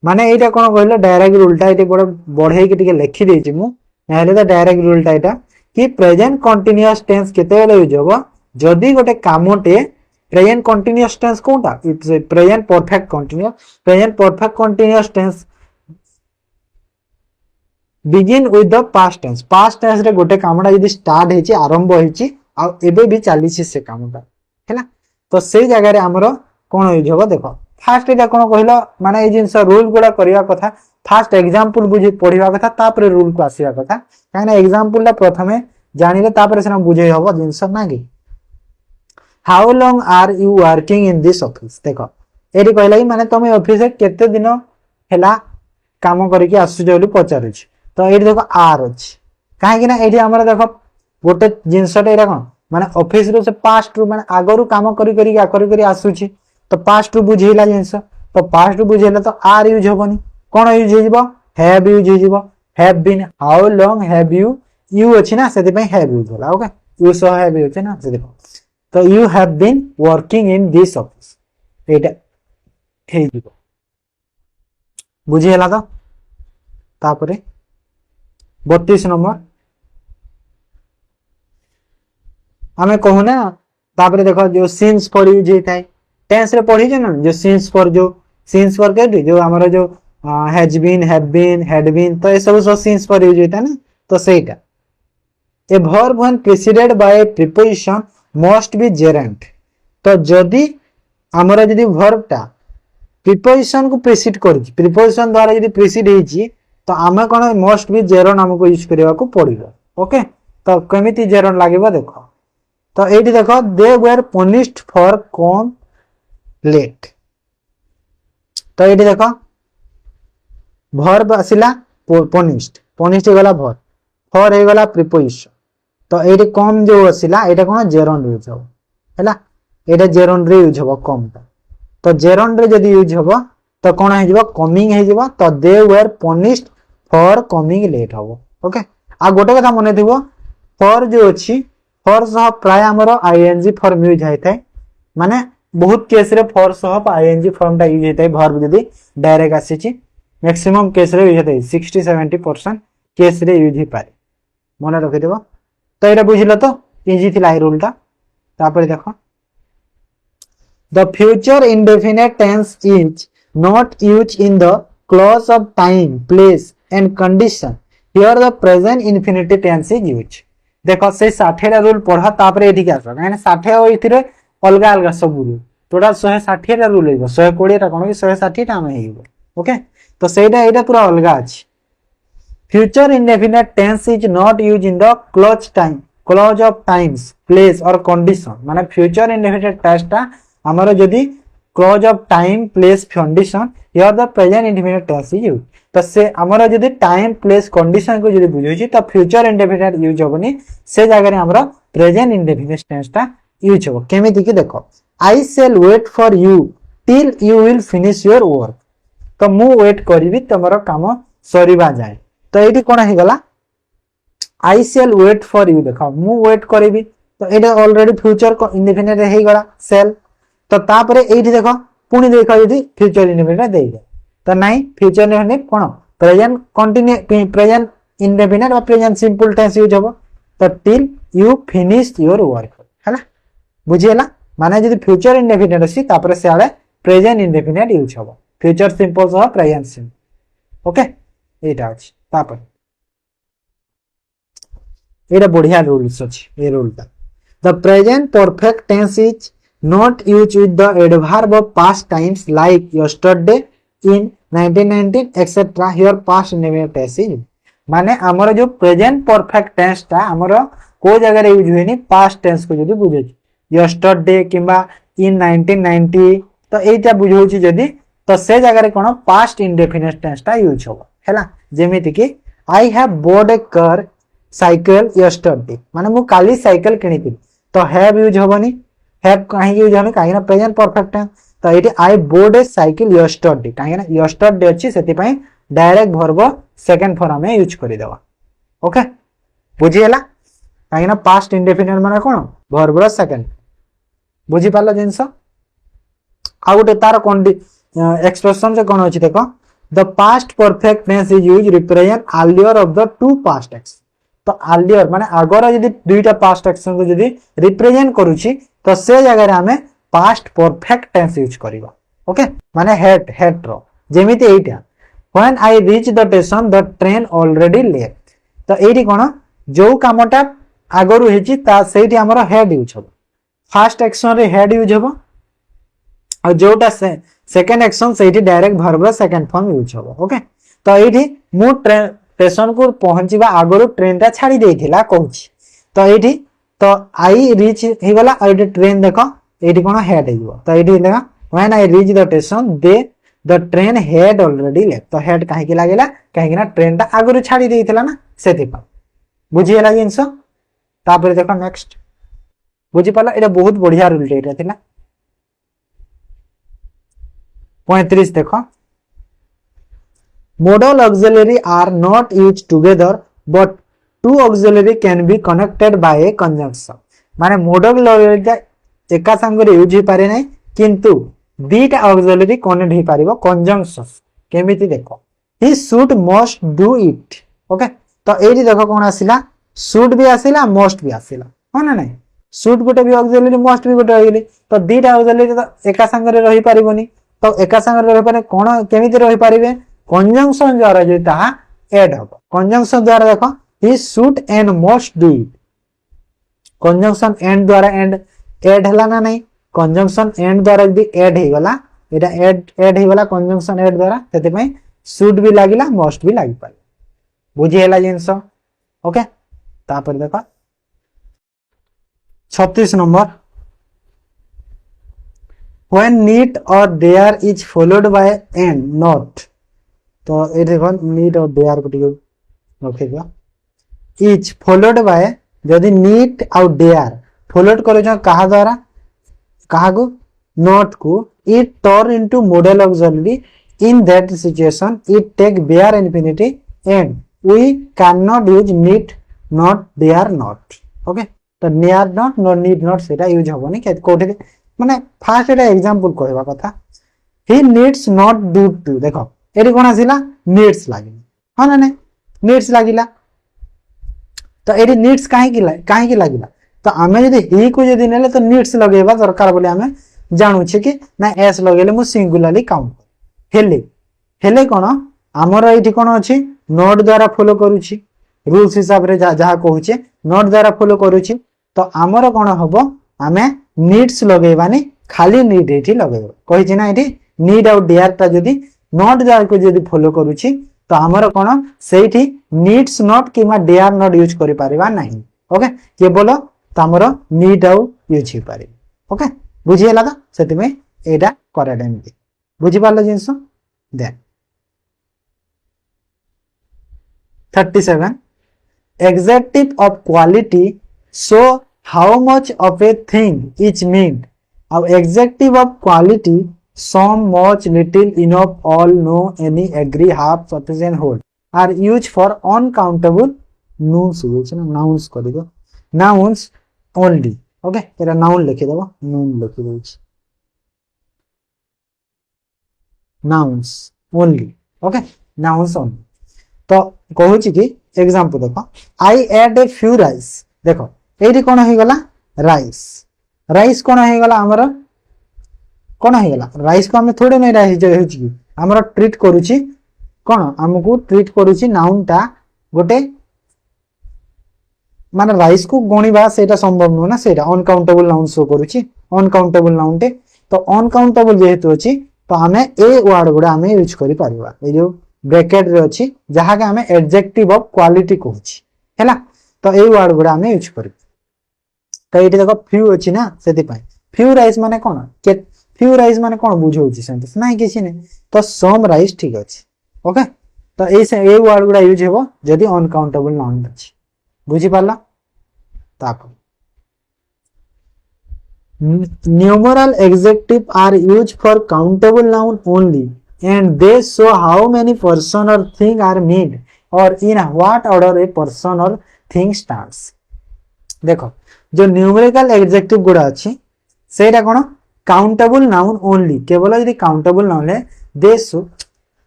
S1: माने एटा कोन कहले डायरेक्ट रूलटा एटे बड़ बढ़े के टिके लिखि देछि मु नहले तो डायरेक्ट रूलटा एटा कि प्रेजेंट कंटीन्यूअस टेंस केते बेले यूज होबो जदी गोटे कामटे प्रेजेंट कंटीन्यूअस टेंस कोनटा it's present perfect continuous tense begin with the past tense रे गोटे कामटा यदि स्टार्ट हेछि आरंभ हेछि आ एबे भी चाली छि से कामटा हैला। तो से जगह रे हमरो कोन यूज होबो देखो फास्ट एटा कोन कहलो माने ए जिंस रूल गुडा करिया कथा फास्ट एग्जांपल बुझी पढिबा कथा तापर रूल को आसीबा कथा काना एग्जांपल ला प्रथमे जानिले तापर सेना बुझे होबो जिंस ना कि how long are you working in this office देखो एडी कहला कि माने तुम ऑफिस रे केते दिन हैला काम करिके आसु जली पचारु छी। तो ये देखो आर अच्छी कहीं ये आम देख गोटे जिनसटे ये कौन माने ऑफिस रो से पास्ट रू माने आगरू काम करी आसुची तो पास्ट रू बुझेला जिनस तो पास्ट रू बुझेला तो आर यूज होबनी कौन यूज हो हैव यूज हो have been how long have you अच्छी ना से हैव यूज होला okay you so have use ना से देखो तो you have been working in this office एटा हे जीवो बुझेला तो तापरे 32 नंबर हमें कहू ना तापरे देखो जो सिंस फॉर यूज होता है टेंस रे पढ़ी जे ना जो सिंस फॉर के जो हमारा जो has been have been had been तो ये सब सिंस फॉर यूज होता है ना। तो सेटा a verb when preceded by preposition must be gerund. तो जदी हमारा जदी वर्ब टा प्रीपोजिशन को प्रीसीड करछि प्रीपोजिशन द्वारा जदी प्रीसीड हेछि तो आमे कोन मस्ट बी जेरन हमको यूज करबा को पड़िबो ओके। तो केमिति जेरन लागेबो देखो तो एठी देखो दे were punished for come late. तो एठी देखो वर्ब आसिला पनिश्ड गला वर्ब फॉर हे गला प्रीपोजिशन तो एठी कम जो आसिला एटा कोन जेरन यूज हो हैला एटा जेरन रे यूज हो कम तो जेरन रे जदी यूज हो तो कोन हे जबो कमिंग हे जबो तो दे were punished for coming late हबो ओके। आ गोटे कथा मने थिबो फॉर जो अछि फॉर सह प्राय हमरो आईएनजी फॉर्म यूज होइथाय माने बहुत केस रे फॉर सह आईएनजी फॉर्म ता यूज होइथाय वर्ब जदी डायरेक्ट आसीची मैक्सिमम केस रे यूज होइथाय 60-70% केस रे यूज हि पारे मने रखि देबो। तो एटा बुझिलो तो इजी थिला ए रूल ता तापर देखो the future indefinite tense is not used in the clause of time place and condition here the present infinitive tense is used। देखो से 60 रा रूल पढ़ा तापरे एठी आसो काने 60 होइथिरे अलगा अलगा सब रूल टोटल 160 रा रूल हेबो 120 रा कोन कि 160 टा में हेबो ओके। तो सेटा एटा पूरा अलगा अछि future indefinite tense is not used in the clause of times place or condition माने फ्यूचर इंडेफिनिट टेंस टा हमरो जदी clause of time place condition here the present indefinite tense is used। तो से हमरा जदी टाइम प्लेस कंडीशन को जदी बुझै तो फ्यूचर इंडेफिनिट यूज होबनी से जगह रे हमरा प्रेजेंट इंडेफिनिट टेंस टा यूज होबो केमिति कि देखो I shall wait for you till you will finish your work. तो मु वेट करबी तमरो काम सरीबा जाय तो एठी कोन हे गला आई शैल वेट फॉर यू देखो मु वेट करबी तो एटा ऑलरेडी फ्यूचर इंडेफिनिट हे गला शैल तो तापरे एठी देखो पुनी देखो यदि फ्यूचर इंडेफिनिट देइगा तो नहीं फ्यूचर इंडेफिनिट कोन प्रेजेंट कंटीन्यू प्रेजेंट इंडेफिनिट और प्रेजेंट सिंपल टेंस यूज होबो तो till you finish your work हैला बुझियला माने यदि फ्यूचर इंडेफिनिट अछि तापरे से आले प्रेजेंट इंडेफिनिट यूज होबो फ्यूचर सिंपल सह प्रेजेंट सिंपल ओके एटा अछि तापर एटा बढ़िया रूल्स अछि ए रूलटा the present perfect tense is not use with the adverb of past times like yesterday in 1919 etcetera here past indefinite tense is माने हमर जो प्रेजेंट परफेक्ट टेंस ता हमर को जगह रे यूज होइनी पास्ट टेंस को जदी बुझे यस्टरडे किबा इन 1990 तो एटा बुझौची जदी तो से जगह रे कोन पास्ट इंडेफिनिट टेंस ता यूज होबो हैला जेमिति कि I have board A car cycle yesterday माने मु काली साइकिल किनिथि तो हैव यूज होबनी हैव काहे यूज होनी काहे ना प्रेजेंट परफेक्ट टेंस तो एटी आई बोर्ड ए साइकिल यस्टरडे काहे ना यस्टरडे अछि सेति पई डायरेक्ट वर्ब सेकंड फॉर्म में यूज करि देबा ओके बुझी हैला काहे ना पास्ट इंडेफिनिट माने कोन वर्ब रो सेकंड बुझी पालो जिंस आ गोटे तार कोन एक्सप्रेशन से कोन अछि देखो the past perfect tense is use represent earlier of the two past action तो अर्लियर माने आगरा यदि दुईटा पास्ट एक्शन को यदि रिप्रेजेंट करूची तो से जगह रे हमें पास्ट परफेक्ट टेंस यूज करबा ओके माने हेड रो जेमिति एटा when I reach the station the train already left तो एटी कोन जो कामटा आगरु हेची ता सेठी हमर हेड यूज हो फर्स्ट एक्शन रे हेड यूज हो और जोटा सेकंड एक्शन सेठी डायरेक्ट वर्ब रो सेकंड फॉर्म यूज हो ओके तो एठी मु स्टेशन को पहुंचीबा आगरु ट्रेन ता छाड़ी देथिला कहूची तो एठी तो आई रीच हे गला और ट्रेन देखो एठी कोन हेड हेइबो तो एठी देखा when I reach the station the train head already left तो हेड काहे कि लागेला काहे कि ना ट्रेन ता आगरु छाड़ी देथिला ना सेति पा बुझी हला जिंस तापर देखो नेक्स्ट बुझी पाला एटा बहुत बढ़िया रूल एटा थिला 35 देखो modal auxiliary are not used together but two auxiliary can be connected by a conjunction माने modal auxiliary एका संग रे यूज ही पारे नै किंतु दीटा auxiliary कनेक्ट ही पारिबो conjunction केमिति देखो he should must do it okay तो एडी देखो कोन आसिला should भी आसिला must भी आसिला हो ना नै should गोटे भी auxiliary must भी गोटे आइले तो दीटा auxiliary तो एका संग रे रही पारिबोनी तो एका संग रे रही पारे कोन केमिति रही पारिबे कंजंक्शन द्वारा जो ताहा ऐड हो कंजंक्शन द्वारा देखो he should and must do it conjunction and द्वारा एंड ऐड हला ना नहीं कंजंक्शन एंड द्वारा यदि ऐड हे गला एटा ऐड हे गला कंजंक्शन ऐड द्वारा सेते पई should भी लागिला must भी लागि पाले बुझी हला जिंस ओके तापर देखो 36 number when need or there is followed by and not तो ये देखो नीड और डेयर को टिके रखेगा इज फॉलोड बाय यदि नीड और डेयर फॉलोड करे जो कहा द्वारा कहा को नॉट को it turn into modal auxiliary in that situation it take bare infinity and we can not use need not dare not okay तो नियर नॉट नो नीड नॉट सेटा यूज होबनी के कोठे माने फास्ट एटा एग्जांपल कहबा कथा he needs not do to देखो एडी कोन आसिला नीड्स लागिला हां ना नै नीड्स लागिला तो एडी नीड्स काहे की लागिला तो हमें यदि ही को यदि नेले तो नीड्स लगेबा दरकार बोले हमें जानू छी कि ना एस लगेले मु सिंगुलरली काउंट हेले कोन हमर एठी कोन अछि नोड द्वारा फॉलो करूची रूल्स हिसाब रे जहा कहूचे नोड द्वारा फॉलो करूची तो हमर कोन हबो हमें नीड्स लगेबानी खाली नीड एठी लगेबो कहि छी ना एठी नीड और डेयर ता जदी नॉट द्वारा को जदी फॉलो करूची तो हमर कोन सेठी नीड्स नॉट किमा डेयर नॉट यूज करि पारिबा नाही ओके केवल तमर नीड आउ यूज ही पारि ओके बुझी हला त सेति में एटा करेक्ट एमती बुझी पालो जिंस then 37 adjective of quality show how much of a thing is meant और adjective of quality some much little enough all no any agree half sufficient whole are used for uncountable nouns कर दो nouns only okay era noun लिखि देबो नाउन लिखि देबो nouns only okay nouns only तो कहू छी कि एग्जांपल देखो I add a few rice देखो एडी कोन हे गला राइस कोन हे गला हमर कोन हे गला राइस को हम थोड़े नै राइस जे होची कि हमर ट्रीट करूची कोन हमकु ट्रीट करूची नाउन ता गोटे माने राइस को गणिबा सेटा संभव नुह ना, सेटा अनकाउंटेबल नाउन शो करूची, अनकाउंटेबल नाउन टे। तो अनकाउंटेबल जेहेतु अछि तो आमे ए वर्ड गुडा आमे यूज करि परिबा, ए जो ब्रैकेट रे अछि जहा के आमे एडजेक्टिव ऑफ क्वालिटी कहूची हैला। तो ए वर्ड गुडा आमे यूज करि। तो एठी देखो फ्यू अछि ना, सेति पय फ्यू राइस माने कोन के, फ्यू राइस माने कोन बुझौची सेंटेंस नाही किछि नै। तो सम राइस ठीक अछि, ओके। तो ए वर्ड गुडा यूज हेबो जदी अनकाउंटेबल नाउन अछि, बुझी पाला। ताको numeral adjective are used for countable noun only and they show how many person or thing are made or in what order a person or thing stands। देखो जो न्यूमेरिकल एडजेक्टिव गुडा अछि सेटा कोन काउंटेबल नाउन ओनली, केवल यदि काउंटेबल नाउन है दे शो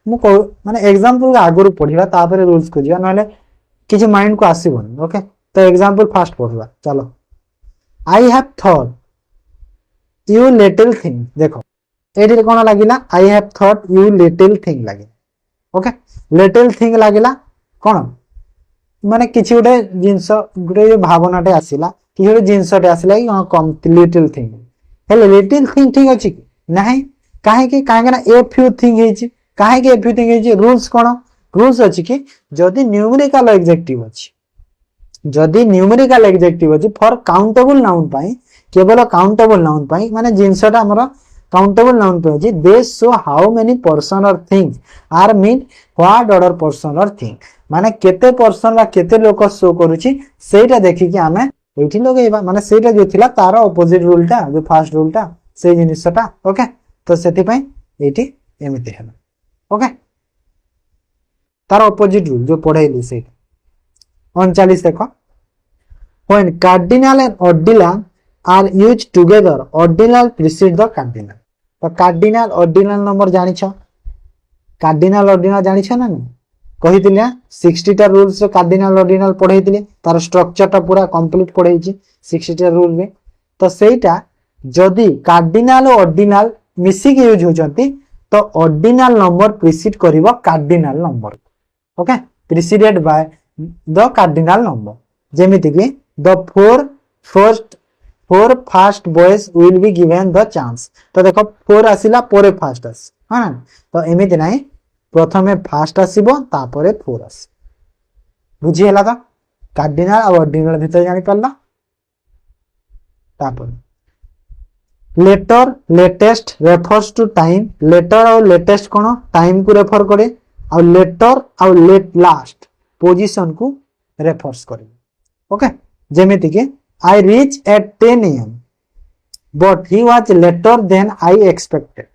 S1: मु को माने एग्जांपल आगुरु पढिबा तापर रूल्स को जिया नले किछि माइंड को आसीबन, ओके। तो एग्जांपल फास्ट पढिबा चलो। I have thought you little thing, देखो एठी कोन लागिला I have thought you little thing लागे, ओके। लिटिल थिंग लागिला कोन माने किछि उडे जिंस गुडे भावनाटे आसिला कि हे जिंसटे आसिला कि हां कम लिटिल थिंग हेले लिटिल थिंग ठीक अछि कि नाही, काहे कि काहे ना ए फ्यू थिंग हेछि, काहे कि ए फ्यू थिंग हेछि रूल्स कोन रूल्स अछि कि जदी न्यूमेरिकल एडजेक्टिव अछि, जदी न्यूमेरिकल एडजेक्टिव अछि फॉर काउंटेबल नाउन पाई, केवल काउंटेबल नाउन पाई माने जिंसटा हमर काउंटेबल नाउन पे अछि they show how many person और things are mean what order person और थिंग, माने केते पर्सन ला केते लोक शो करूची सेटा देखि कि आमे एठी लगेबा, माने सेटा जो थिला तार ऑपोजिट रूलटा जो फर्स्ट रूलटा से जिनिसटा, ओके। तो सेति पई एठी एमिति हैला, ओके। तार ऑपोजिट रूल जो पढाइली से 39 देखो when cardinal and ordinal are used together ordinal precede the cardinal। तो cardinal ordinal नंबर जानि छ, cardinal ordinal जानि छ ना नहीं कहितिले 60 टा रूल्स कार्डिनल ऑर्डिनल पढैतिले, तार स्ट्रक्चर टा पूरा कंप्लीट पढैछि 60 टा रूल में। तो सेटा जदी कार्डिनल और ऑर्डिनल मिसी के यूज हो जंती तो ऑर्डिनल नंबर प्रीसीड करिवो cardinal number, okay, preceded by the cardinal number. जेमिति कि the four first boys will be given the chance. तो देखो फोर आसिला परे फर्स्ट आस, हां तो एमिति नाही प्रथमे फास्ट आसीबो तापरे फोर आस, बुझी हैला। तो कार्डिनल और ऑर्डिनल भीतर जानि परला। तापर later latest refers to time, later और लेटेस्ट कोन टाइम को रेफर करे और लेटर और लेट लास्ट पोजीशन को रेफर्स करे, ओके। जेमिति कि I reach at 10 AM but he was later than I expected.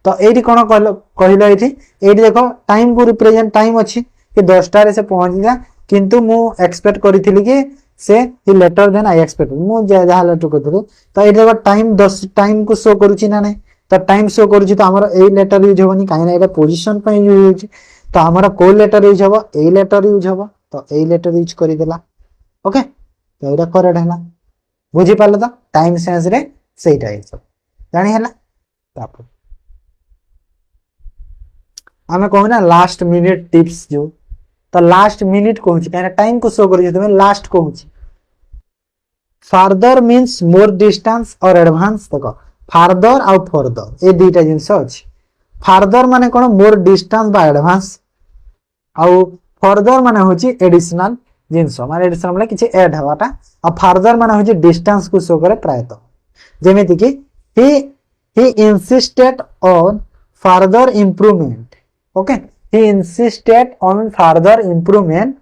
S1: तो एठी कोन कहलो एठी देखो टाइम को रिप्रेजेंट टाइम अछि कि 10 टा रे से पहुंच गया किंतु मु एक्सपेक्ट करिथिली कि से ही लेटर देन आई एक्सपेक्टेड, मु जहा लेटर करथलो। तो एठी देखो टाइम 10 टाइम को शो करूची ना नै, तो टाइम शो करूची तो हमर ए लेटर यूज होबनी काहे ना एटा पोजीशन पे यूज होची। तो हमर को लेटर यूज होबो ए लेटर यूज होबो, तो ए लेटर यूज करि देला, ओके। तो एटा करेक्ट हैला, बुझी पाले। तो टाइम सेंस रे सेटा है सब जानि हैला। तापर आमे कहू ना लास्ट मिनिट टिप्स जो, तो लास्ट मिनिट कहूची काहे टाइम को शो करूची तमे लास्ट कहूची। फार्दर मींस मोर डिस्टेंस और एडवांस। देखो फार्दर और फर्दर ए दुईटा जिंस अछि। फार्दर माने कोन मोर डिस्टेंस बा एडवांस, और फर्दर माने होची एडिशनल जिंस, माने एडिशनल माने किछि ऐड हवाटा, और फार्दर माने होची डिस्टेंस को शो करे प्रायतः। जेमिति कि he insisted on further improvement, okay, he insisted on further improvement,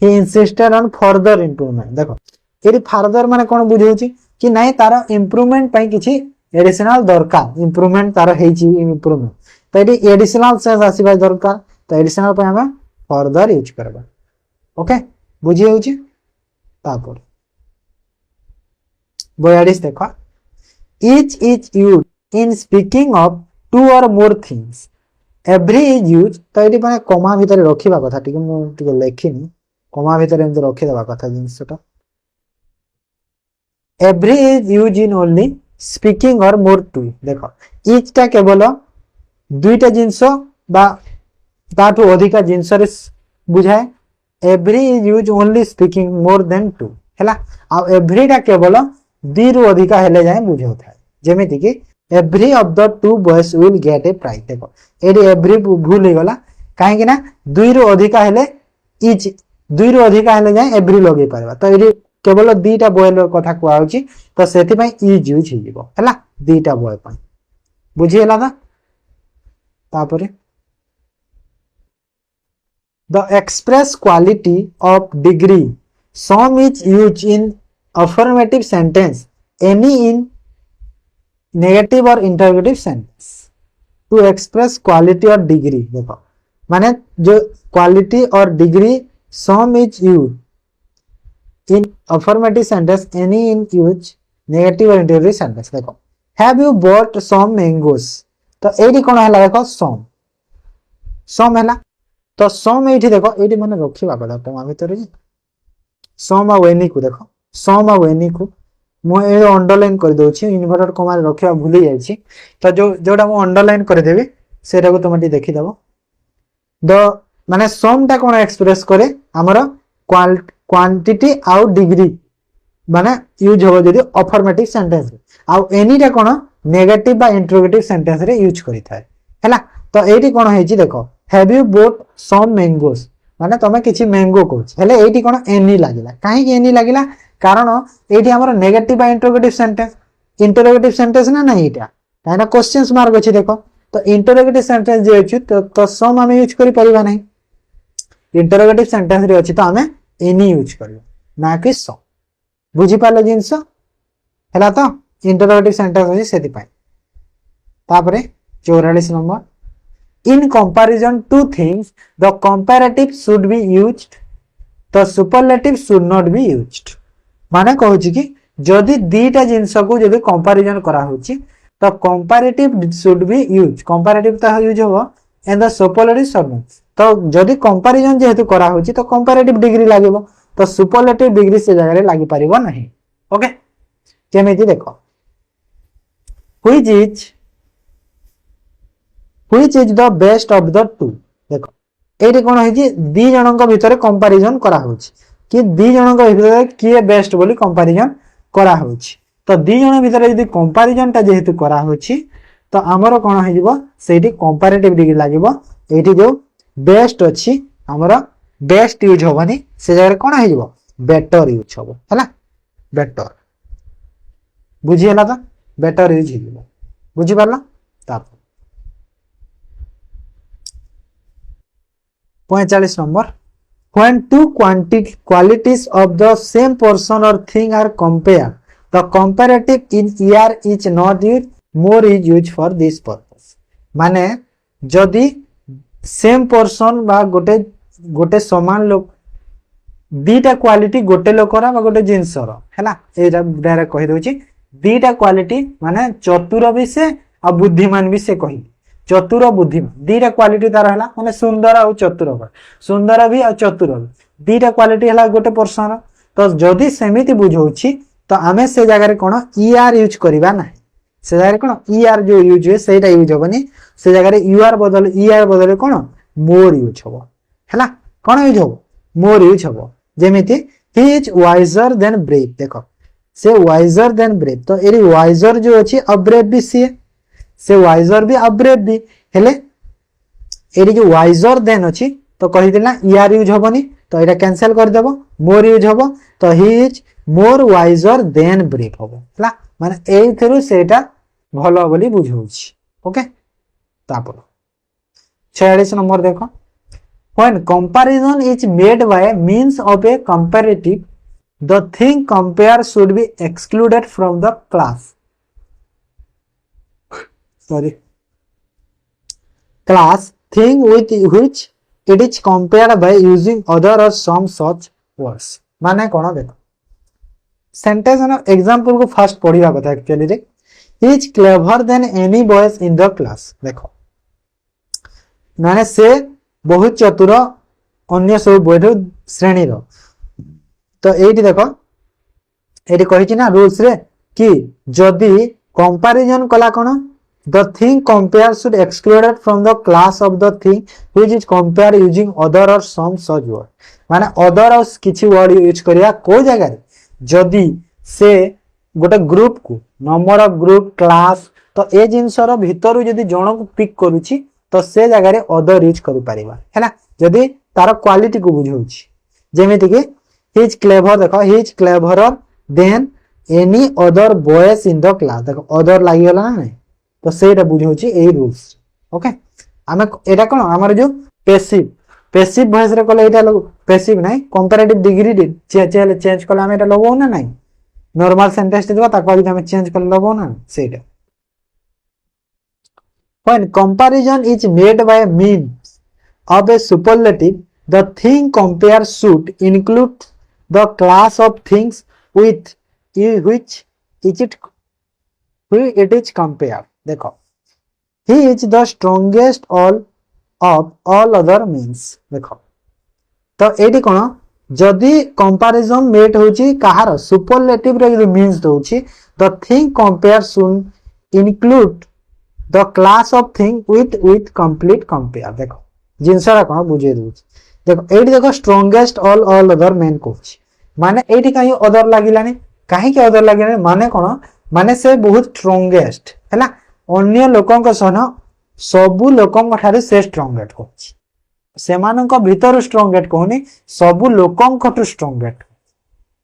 S1: he insisted on further improvement। देखो एडी फर्दर माने कोन बुझौची कि नाही तार इंप्रूवमेंट पई किछि एडिशनल दरकार, इंप्रूवमेंट तार हेची इंप्रूवमेंट, तो एडी एडिशनल सेंस आसीबा दरकार, तो एडिशनल पई हम फर्दर यूज करबा, ओके, बुझी होची। तापर 42 देखो each is used in speaking of two or more things, every is used। तो एडी माने कॉमा भीतर रखिबा कथा, ठीक है, मु ठीक लेखिनी कॉमा भीतर एमते रखि देबा कथा जिंसटा। every is used in only speaking or more two। देखो each टा केवल दुईटा जिंस बा ताठू अधिका जिंस रे बुझाए, every is use only speaking more than two हैला आ एवरीटा केवल दी रु अधिका हेले जाए बुझाउଥାଏ जेमिति कि every of the two boys will get a prize देखो एडी एवरी भूल हे गला काहे कि ना दुई रु अधिका हेले इज दुई रु अधिका हेले जाए एवरी लगे परबा तो एडी केवल दीटा बॉय लो कथा कुआ होची तो सेति पई इज यूज हे जिवो हैला दीटा बॉय पई बुझी हैला ना तापरे the express quality of degree some is used in affirmative sentence any in negative or interrogative sentence to express quality or degree देखो माने जो quality और degree some is used in affirmative sentence any in use negative or interrogative sentence देखो have you bought some mangoes तो एडी कोन हला देखो some हला तो सम एठी देखो एठी माने रखिबा पड़ा तमा भीतर जी सम आ एनी को देखो सम आ एनी को मो ए अंडरलाइन कर दउ छी इन्वर्टेड कॉमा रे रखिबा भूली जाई छी तो जो जोडा मो अंडरलाइन कर देबी सेटा को तुम देखि दबो द माने सम ता कोन एक्सप्रेस करे हमर क्वांटिटी आउ डिग्री माने यूज हो जदी अफर्मेटिव सेंटेंस आउ एनी ता कोन नेगेटिव बा इंटरोगेटिव सेंटेंस रे यूज करि थाए हैला तो एठी कोन होई छी देखो have you bought some mangoes माने तमे किछि मैंगो कोच हेले एठी कोन एनी लागिला काहे कि एनी लागिला कारण एठी हमर नेगेटिव बा इंटरोगेटिव सेंटेंस ना नहीं एटा काहे क्वेश्चंस मार्क अछि देखो तो इंटरोगेटिव सेंटेंस जे अछि तो सम हम यूज करि परिबा नहीं इंटरोगेटिव सेंटेंस रे अछि तो हमें एनी यूज करियो ना कि सम बुझी पाले जिंस हैला तो इंटरोगेटिव सेंटेंस अछि सेति पाई तापरे 44 number in comparison to things the comparative should be used the superlative should not be used माने कहू छी कि जदी दीटा जिंस को जदी कंपैरिजन करा होची तो comparative should be use comparative ता यूज हो and the superlative should not तो जदी कंपैरिजन जेहेतु करा होची तो कंपैरेटिव डिग्री लागेबो तो सुपरलेटिव डिग्री से जगह रे लागि परिबो नहीं ओके केमेति देखो which is the best of the two देखो एठी कोन होई छी दी जनन को भीतर कंपैरिजन करा होची कि दी जनन को भीतर किए बेस्ट बोली कंपैरिजन करा होची तो दी जन भीतर यदि कंपैरिजन ता जेहेतु करा होची तो हमरो कोन होई जिवो सेठी कंपैरेटिव डिग्री लागिवो एठी जो बेस्ट अछि हमरो बेस्ट यूज होबनी से जगह कोन होई जिवो बेटर यूज होबो हला बेटर बुझी हला तो बेटर यूज हिबो बुझी पारला ता 45 number when two qualities of the same person or thing are compared the comparative in here is not used more is used for this purpose माने जदी सेम पर्सन बा गोटे समान लोक दीटा क्वालिटी गोटे लोकर बा गोटे जिंसर हैला एटा डायरेक्ट कहि दोची दीटा क्वालिटी माने चतुर भी से आ बुद्धिमान भी से कहि चतुर बुद्धिमान दीटा क्वालिटी तार हला माने सुंदर और चतुर सुंदर भी और चतुर दीटा क्वालिटी हला गोटे पर्सन तो जदी सेमिति बुझौछि तो आमे से जगह रे कोन ईआर यूज करबा नाही से जगह रे कोन ईआर जो यूज है सेटा यूज होबनी से जगह रे यूआर बदल ईआर बदल कोन मोर यूज होबो हला कोन यूज होबो मोर यूज होबो जेमिति he is wiser than brave देखो से वाइजर देन ब्रेव तो एरी वाइजर जो अछि अब्रेव भी से वाइजर भी अब्रेव भी हेले एरी जो वाइजर देन अछि तो कहि देला ईआर यूज होबनी तो एटा कैंसिल कर देबो मोर यूज होबो तो he is more wiser than brave होबो हला माने एई थरु सेटा भलो बोली बुझौछि ओके तापर 46 नंबर देखो when comparison is made by means of a comparative the thing compared should be excluded from the class thing with which it is compared by using other or some such words माने कोन देखो सेंटेंस न एग्जांपल को फर्स्ट पढिबा कथा एक्चुअली रे is clever than any boys in the class देखो माने से बहुत चतुर अन्य सब बॉय श्रेणी रो तो एठी देखो एठी कहि छि ना रूल्स रे कि जदी कंपैरिजन कला कोन The thing compared should excluded from the class of the thing which is compared using other or some such word. माने other और किछि word यूज करिया को जगह रे जदी से गोटे ग्रुप को नंबर ऑफ ग्रुप क्लास तो ए जिनसर भितर जदी जण को पिक करूची तो से जगह रे other यूज करि परिबा हैला जदी तार क्वालिटी को बुझौची जेमिति कि he is clever देखो he is cleverer than any other boys in the class देखो other लागि गला ना तो सेटा बुझौची ए रूल्स ओके आमे एटा कोन हमर जो पैसिव वॉइस रे कोले एटा पैसिव नाही कंपैरेटिव डिग्री चेंज कोले हम एटा लगो ना नाही नॉर्मल सेंटेंस देबा ताको যদি हम चेंज कर लगो ना सेटा when comparison is made by means of a superlative the thing compared should include the class of things with which it is compared देखो he is the strongest all of all other means देखो तो एटी कोन जदी कंपैरिजन मेट होची कहार सुपरलेटिव रे जो मींस दोची the thing compare should include the class of thing with complete compare देखो जिनसरा कोन बुझे दोची देखो एटी देखो स्ट्रांगेस्ट ऑल अदर मेन कोची माने एटी काई अदर लागिलानी काहे के अदर लागिलानी माने कोन माने से बहुत स्ट्रांगेस्ट हैला अन्य लोकन को सन सबु लोकन ठारे से स्ट्रांगेस्ट कोची सेमानक भीतर स्ट्रांगेस्ट कोनी सबु लोकन को स्ट्रांगेस्ट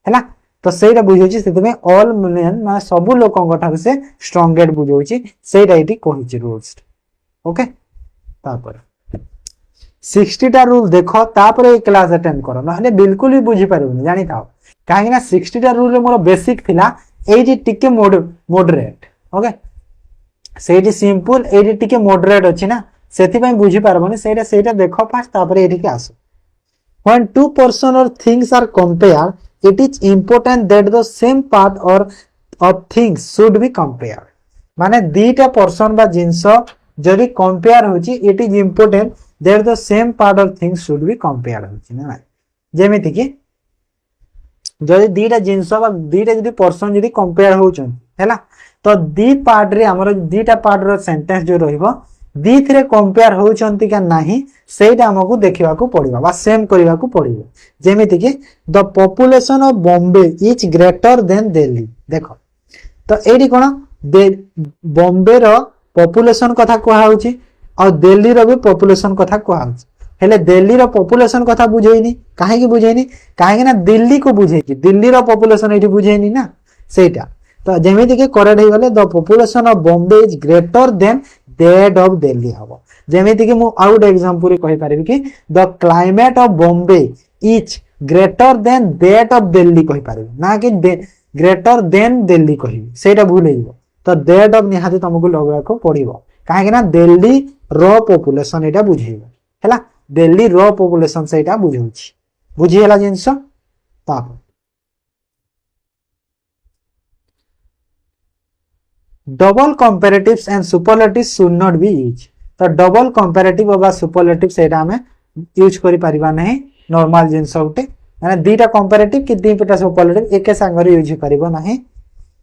S1: हैला तो सेटा बुझोची सेते में ऑल मेन माने सबु लोकन ठारे से स्ट्रांगेस्ट बुझोची सेटा इटी कोहिची रूल्स ओके तापर 60 टा रूल देखो तापर ए क्लास अटेंड करो नहले बिल्कुल भी बुझी पारुनी जानि थाओ काहे ना 60 टा रूल रे मोर बेसिक थिला एजी टिके मॉडरेट ओके सेठी सिंपल एडी टिके मॉडरेट अछि ना सेति पय बुझी पारबनी सेटा देखो फास्ट तापर एठी के आसो when two person or things are compared it is important that the same part or of things should be compared माने दीटा पर्सन बा जिंस जदी कंपेयर होची it is important that the same part of things should be compared होची ना जेमिति कि जदी दीटा जिंस बा दीटा जदी पर्सन जदी कंपेयर होचन हैला तो दी पार्ट रे हमर दीटा पार्ट रो सेंटेंस जो रहइबो दी थरे कंपेयर होचंती का नाही सेटा हमकु देखिबा को पड़िबा बा सेम करिबा को पड़िबो जेमिति कि the population of Bombay is greater than Delhi देखो तो एडी कोन बॉम्बे रो पॉपुलेशन कथा कोहा होची और दिल्ली रो भी पॉपुलेशन कथा कोहा होची हेले दिल्ली रो पॉपुलेशन कथा बुझेइनी काहे कि बुझेइनी काहे कि ना दिल्ली को बुझेइची दिल्ली रो पॉपुलेशन एठी बुझेइनी ना सेटा तो जेमिति कि करेक्ट हे गले the population of Bombay is greater than that of Delhi हबो जेमिति कि मु आउट एग्जांपल कहि पारिबि कि the climate of Bombay is greater than that of Delhi कहि पारिबि ना कि ग्रेटर देन दिल्ली कहिबि सेटा भूल हेइबो तो दैट ऑफ निहाती तुमको लगवा को पड़िबो काहे कि ना दिल्ली रो पॉपुलेशन एटा बुझेइबो हैला दिल्ली रो पॉपुलेशन सेटा बुझौछि बुझी हला जिंस ताप double comparatives and superlatives should not be use तो डबल कंपैरेटिव और सुपरलेटिव सेटा हमें यूज करि परिबा नहीं नॉर्मल जिंस उटे माने दीटा कंपैरेटिव कि दीटा सुपरलेटिव एके संगरे यूज करिवो नहीं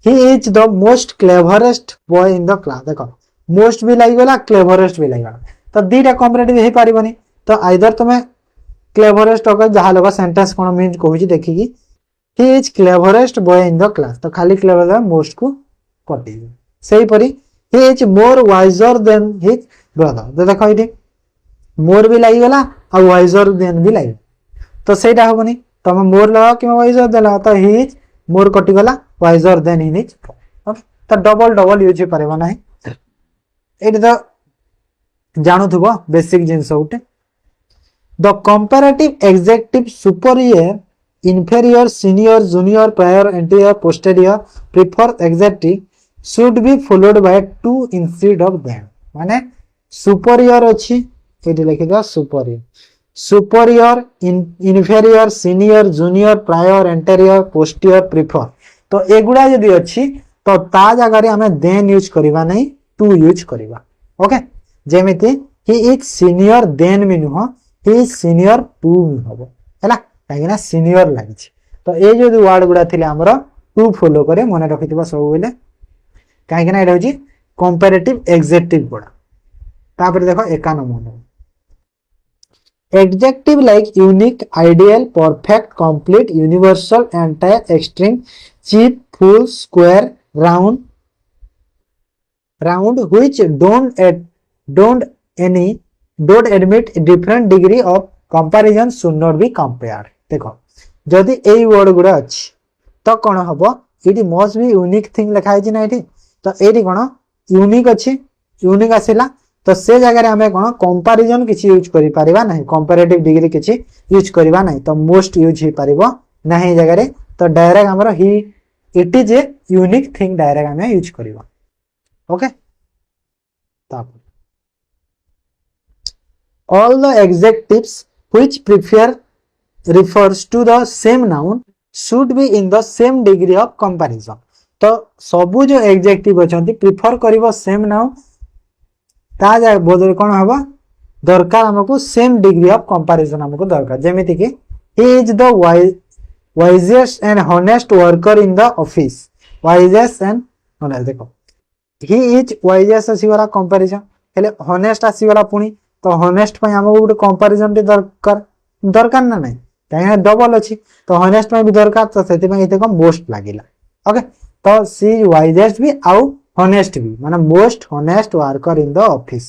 S1: he is the most cleverest boy in the class देखो मोस्ट भी लागि गला क्लेवरेस्ट भी लागि गला तो दीटा कंपैरेटिव हे परिबनी तो आइदर तुमे क्लेवरेस्ट अगर जहा लगा सेंटेंस कोन मीन कहूची देखिकी he is cleverest boy in the class तो खाली क्लेवर मोस्ट को कटि सेही परी he is more wiser than his brother तो देखो इठी मोर भी लागि गला आ वाइजर देन भी लागि तो सेटा होबनी तमे मोर लगा कि वाइजर देला तो ही इज मोर कटि गला वाइजर देन इन इज तो डबल यूज परबा नाही एटी तो जानू थबो बेसिक जिंस उटे the comparative adjective superior inferior senior junior prior anterior posterior prefer adjective should be followed by two instead of them माने superior अछि एटी लिखि दो superior inferior senior junior prior anterior posterior prefer तो एगुडा यदि अछि तो ता जगह रे हमें then यूज करबा नहीं to यूज करबा ओके जेमिति he is senior then मिनु he is senior to हबो हैला काहे ना सीनियर लागिछ तो ए जो वर्ड गुडा थिले हमरो टू फॉलो करे मने रखितबा सब बेले काहे ना एटा होची कंपैरेटिव एडजेक्टिव गुड़ा तापर देखो 51 number adjective like unique ideal perfect complete universal entire extreme chief full square round round which don't admit different degree of comparison should not be compared देखो जदि एई वर्ड गुड़ा अछि तो कोन हबो ED must be unique thing लिखा है ना इडी तो एडी कोन यूनिक अछि यूनिक आसिला तो से जगह रे हमें कोन कंपैरिजन किछि यूज करि परिबा नहीं कंपैरेटिव डिग्री किछि यूज करिबा नहीं तो मोस्ट यूज ही परिबो नहीं जगह रे तो डायरेक्ट हमर he it is a unique thing direct हमें यूज करिबा ओके तापर all the adjectives which refers to the same noun should be in the same degree of comparison तो सबु जो एडजेक्टिव अछंती प्रिफर करिवो सेम नाउन ता जा बदल कोन हबो दरकार हमको सेम डिग्री ऑफ कंपैरिजन हमको दरकार जेमिति कि he is the wisest and honest worker in the office wisest and honest देखो he is wisest आसीगला कंपैरिजन हेले honest आसीगला पुनी तो हॉनेस्ट पे हमको गोटे कंपैरिजन टे दरकार दरकार ना नहीं कहीं डबल अछि तो हॉनेस्ट में भी दरकार तो सेति में इते कम मोस्ट लागिला ओके तो सी वाइजेस्ट भी आउ हॉनेस्ट भी माने most honest worker in the office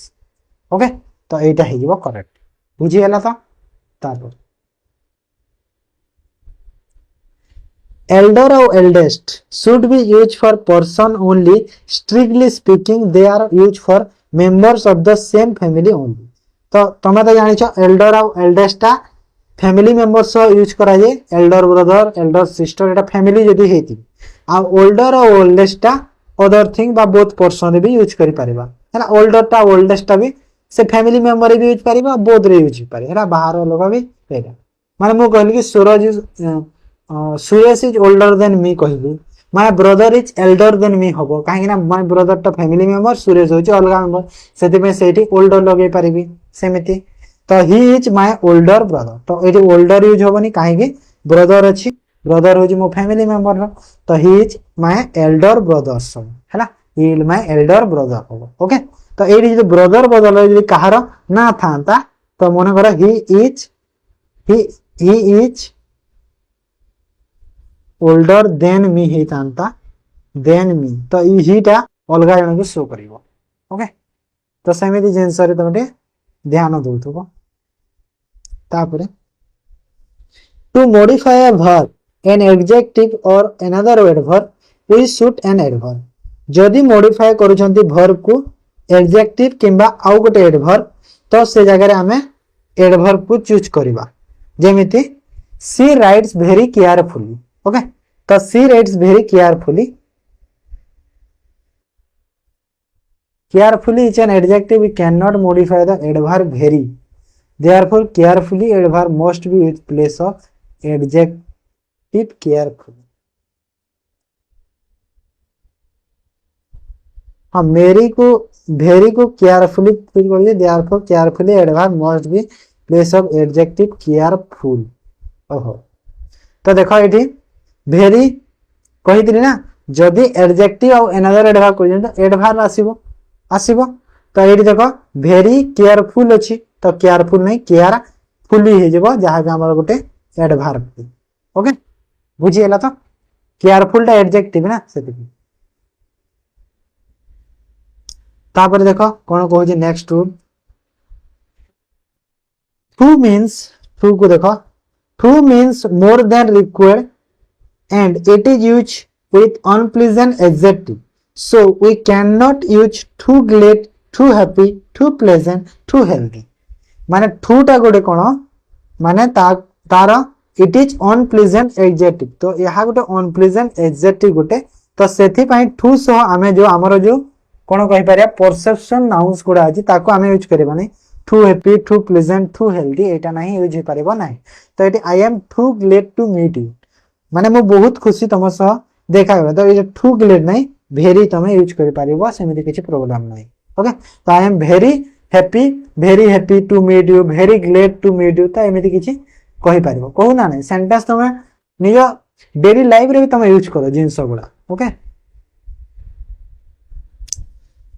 S1: okay तो एटा हे जीवो करेक्ट बुझी हला तो तापर elder or eldest should be used for person only strictly speaking they are used for members of the same family only तो तुम तो जानी एल्डर और एल्डेस्टा फैमिली मेंबर्स यूज करा जाए एल्डर ब्रदर एल्डर सिस्टर एटा फैमिली जदी हेती आ ओल्डर और ओल्डेस्टा अदर थिंग बा बोथ पर्सन भी यूज करि परिबा हैना ओल्डरटा ओल्डेस्टा भी से फैमिली मेंबर भी यूज परिबा बोथ रे यूज पारे हैना बाहर लोग भी एटा माने मु कहली कि Suresh is older than me कहली my brother is elder than me हबो काहे ना माय ब्रदर टा फैमिली मेंबर सुरेश होची अलगा मेंबर सेति में सेठी ओल्डर लगे परिबी सेमिति तो he is my older brother तो एटी ओल्डर यूज होबनी काहे कि ब्रदर अछि ब्रदर होची मो फैमिली मेंबर रो तो he is my elder brother सब हैला he is my elder brother हबो ओके तो एटी जो ब्रदर बदल यदि कहार ना थांता तो मन कर he is older than me हे तांता देन मी तो हीटा अलगा जन को शो करिवो ओके तो सेमिति जिंस रे तमटे ध्यान दउथबो तापरे to modify a verb an adjective और another adverb we should an adverb जदी मॉडिफाई करूछंती वर्ब को एडजेक्टिव किंबा आउ गोटे एडवर्ब तो से जगह रे हमें एडवर्ब को चूज करबा जेमिति she writes very carefully okay तो she writes very carefully carefully is an adjective we cannot modify the adverb very therefore carefully adverb must be with place of adjective carefully हाँ मेरी को वेरी को केयरफुली फिर कर दिए therefore carefully adverb must be place of adjective careful ओहो तो देखो एठी वेरी कहि दिली ना जदी एडजेक्टिव और अनदर एडवर्ब कर तो एडवर्ब आसीबो तो एठी देखो वेरी केयरफुल अछि तो केयरफुल नहीं केयरफुली हे जेबो जहा के हमर गोटे एडवर्ब ओके बुझी हला तो केयरफुल टा एडजेक्टिव ना सेति तापर देखो कोन कहू जे next rule too means too को देखो too means more than required and it is used with unpleasant adjective so we cannot use too glad too happy too pleasant too healthy माने टू टा गोटे कोन माने तार इट इज अनप्लीजेंट एडजेक्टिव तो यहा गोटे अनप्लीजेंट एडजेक्टिव गोटे तो सेथि पई टू सो हमें जो हमर जो कोन कहि पारिया परसेप्शन नाउन्स गुडा अछि ताको हमें यूज करबा नै too happy too pleasant too healthy एटा नहीं यूज हो पारिबो नै तो एटी I am too glad to meet you माने मो बहुत खुशी तुम सह देखा गला तो ये टू ग्लेड नहीं वेरी तुम यूज कर पारिबो सेमिति किछि प्रॉब्लम नहीं ओके तो I am very happy to meet you very glad to meet you तो एमिति किछि कहि पारिबो कहू ना नहीं सेंटेंस तुम नियो डेली लाइफ रे भी तुम यूज करो जिंस गुडा okay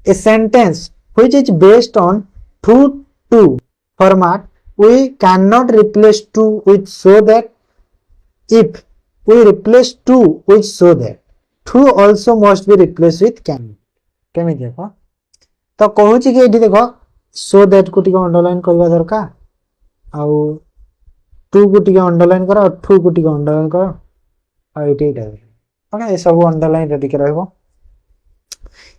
S1: a sentence which is based on true to format we cannot replace to with so that if we replace to with so that true also must be replaced with can केमी देखो तो कहूँ कि ये देखो so that को टिके अंडरलाइन करवा दरकार आउ टू को टिके अंडरलाइन करो और true को टिके अंडरलाइन करो और ये ओके ये सब अंडरलाइन रेडी के रहबो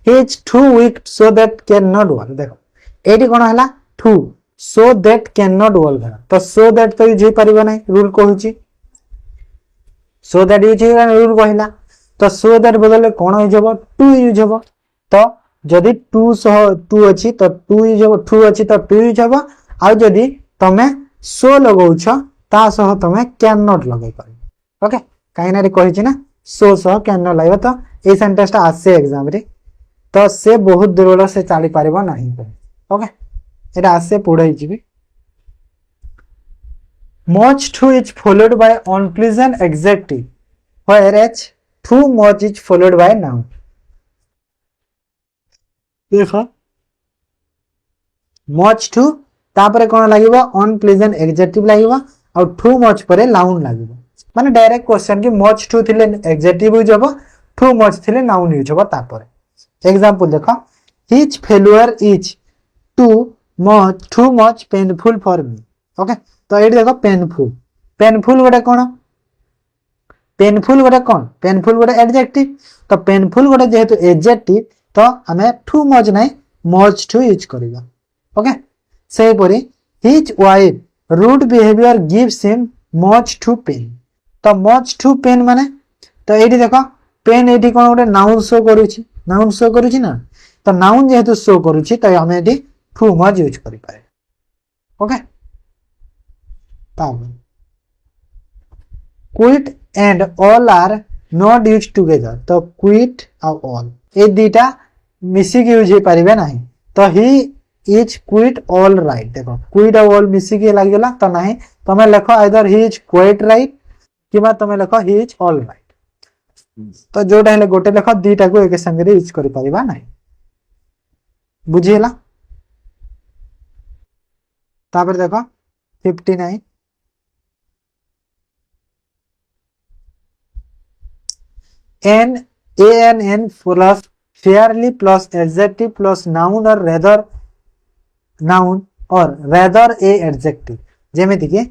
S1: he is too weak so that cannot work देखो एटी कोन हला too so that cannot work तो so that तो यूज परिबो नै रूल कहूची so that यूज रूल कहला तो so that बदले कोन यूज हबो to यूज हबो तो जदि to सह to अछि तो to यूज हबो to अछि तो to यूज हबो आ जदि तमे so लगाउछ ता सह तमे cannot लगाइ पारि ओके काइना रे कहिछि ना so सह cannot लागबो तो ए सेंटेंस ता आसे एग्जाम रे तो से बहुत दुर्बल से चाली पारिबो नाही ओके এটা আসে পড়াই যাবে much too is followed by unpleasant adjective whereas too much is followed by noun देखो much too तापरे कोन लागिबो unpleasant adjective लागिबो और too much परे noun लागिबो माने डायरेक्ट क्वेश्चन कि much too थिले adjective यूज हबो too much थिले noun यूज हबो तापरे एग्जांपल देखो his failure is too much painful for me okay तो ये देखो पेनफुल गोटे कौन पेनफुल गोटे एडजेक्टिव तो पेनफुल गोटे जेहेतु एडजेक्टिव तो हमें टू मच नहीं मच टू यूज करबा ओके से परी his wife rude behaviour gives him much too pain तो मच टू पेन माने तो ये देखो पेन ये कौन गोटे नाउन शो करूची ना तो नाउन जेहेतु शो करूची तो हमें ये टू मच यूज करि पारे ओके ताम quite and all are not use together तो क्विट और ऑल ए दीटा मिसी के यूज हे परिबे नाही तो he is quite all right देखो क्विट और ऑल मिसी के लागि गेला तो नाही तमे लिखो either he is quite right किबा तमे लिखो ही इज ऑल राइट तो जोटा हेले गोटे लिखो दीटा को एक संगे रे यूज करि परिबा नाही बुझियला तापर देखो 59 an plus fairly plus adjective plus noun or rather noun or rather a adjective जेमिति कि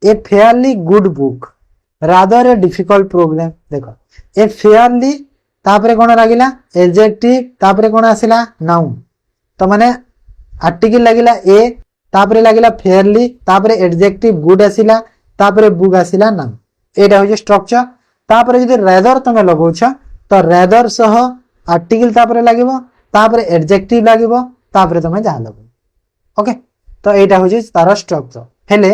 S1: a fairly good book rather a difficult problem देखो a fairly तापरे कोन लागिला adjective तापरे कोन आसिला noun तो माने आर्टिकल लागिला a तापरे लागिला फेयरली तापरे एडजेक्टिव गुड आसिला तापरे बुक आसिला नाम एटा हो स्ट्रक्चर तापरे जदि रेदर तमे लगाउछ तो रेदर सह आर्टिकल तापरे लागिवो तापरे एडजेक्टिव लागिवो तापरे तमे जा लगो ओके तो एटा हो तार स्ट्रक्चर हेले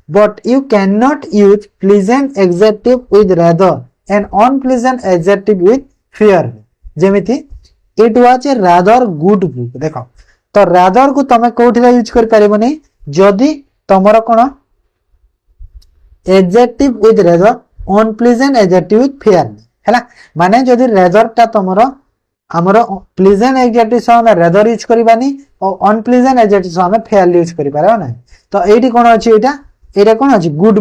S1: but you can not use pleasant adjective with rather and unpleasant adjective with fair जेमिति it was a rather good book देखो तो रादर को तमे कोठी यूज कर परिबो नै जदी तमर कोन adjective with rather unpleasant adjective with fair हैला माने जदी रेदर ता तमर हमर प्लीजेंट एडजेक्टिव सो हम रेदर यूज करबानी और अनप्लीजेंट एडजेक्टिव सो हम फेयर यूज करि पारो नै तो एठी कोन अछि एटा कोन अछि गुड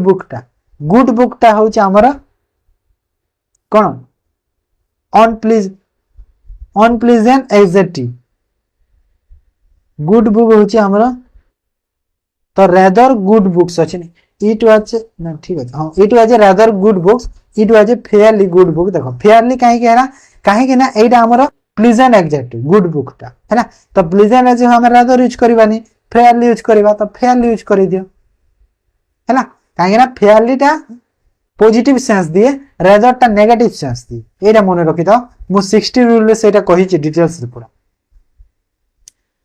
S1: बुक ता होछि हमर कोन अनप्लीजेंट एडजेक्टिव गुड बुक होची हमरा तो रेदर गुड बुक्स अछि इट वाज ना ठीक अछि हां it was rather good books it was fairly good book देखो फेयरली काहे केना काहे केना एटा हमरा प्लीजेंट एडजेक्टिव गुड बुक ता हैना तो प्लीजेंट एज हम रेदर यूज करबानी फेयरली यूज करबा तो फेयरली यूज करि दियो हैना काहे केना फेयरली ता पॉजिटिव सेंस दिए रेदर ता नेगेटिव सेंस दिए एटा मने रखि तो मु 60 रूल ले सेटा कहि छि डिटेल्स रे पूरा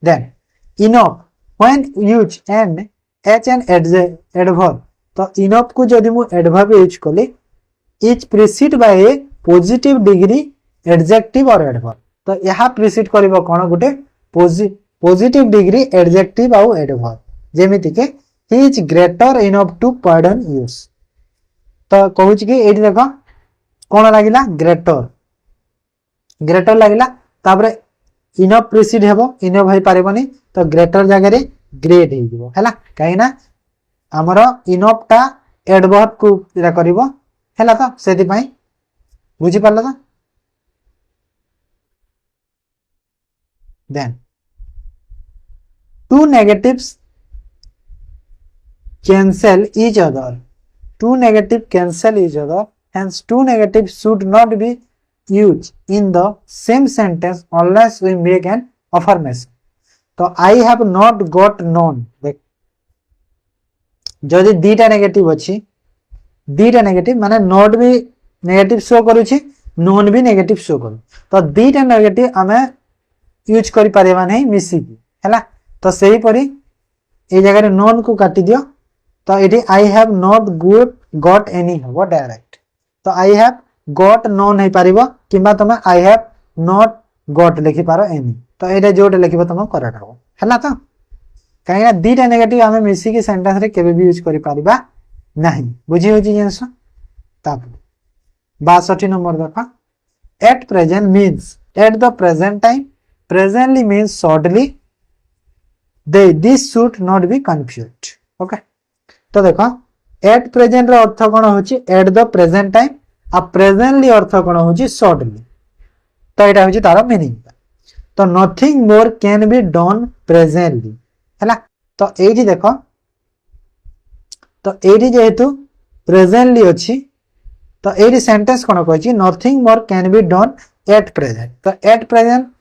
S1: then enough when use and adverb तो enough को जदि मु adverb यूज कले is preceded by a positive degree adjective or adverb तो यहा प्रीसीड करबो कोन गुटे पॉजिटिव डिग्री एडजेक्टिव आउ एडवर्ब जेमिति के he is greater enough to pardon use तो कहू कि एठी देखो कोन लागिला ग्रेटर लागिला तापरे इनफ प्रिसीड हेबो इनफ होई पारिबोनी तो ग्रेटर जगह ग्रेट हे जिवो हैला काहे ना हमर इनफ टा एडवर्ब को इरा करिवो हैला तो सेति पई बुझी पारला तो then two negatives cancel each other hence two negatives should not be used in the same sentence unless we make an affirmation तो I have not got none देख जदि दीटा नेगेटिव अछि दीटा नेगेटिव माने नॉट भी नेगेटिव शो करूछि नॉन भी नेगेटिव शो करू तो दीटा नेगेटिव आमे यूज करि पारेबा नै मिसी हैला तो सही परी ए जगह रे नॉन को काटी दियो तो एटी I have not got any हो डायरेक्ट तो आई हैव गॉट नॉन है पारिबो किबा तमे आई हैव नॉट गॉट लिखि पारो एनी तो एटा जोटे लिखिबो तमे करेक्ट हो हैला तो काहे दीटा नेगेटिव आमे मिसी के सेंटेंस रे केबे भी यूज करि पारिबा नहीं बुझी होची जेंस ताप 62 नंबर देखा eight present means at the present time presently means shortly this should not be confused okay तो देखो at present रो अर्थ कोन होची at the present time uh presently अर्थ कोन होची shortly तो एटा होची तारो मीनिंग तो nothing more can be done presently हैला तो एठी देखो तो एठी जेहेतु presently अछि तो एठी सेंटेंस कोन कहची nothing more can be done at present तो at present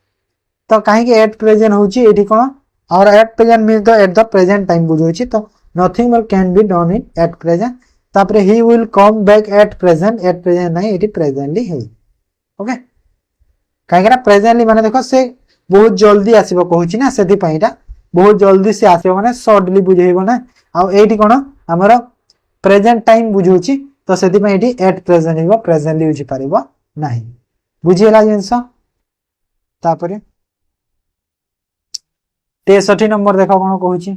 S1: तो कहीं के एट प्रेजेंट होची एठी कोन और at present means the at the present time बुझोची तो nothing more can be done in at present तापरे he will come back at present नहीं एठी प्रेजेंटली है ओके कहीं के प्रेजेंटली माने देखो से बहुत जल्दी आसीबो कहूची ना सेति पईटा बहुत जल्दी से आसीबो माने शॉर्टली बुझेइबो ना आ एठी कोन हमर प्रेजेंट टाइम बुझोची तो सेति पई एठी एट प्रेजेंट हिबो प्रेजेंटली बुझी पारिबो नाही बुझिएला जेंस तापरे 63 नंबर देखो कोन कहूची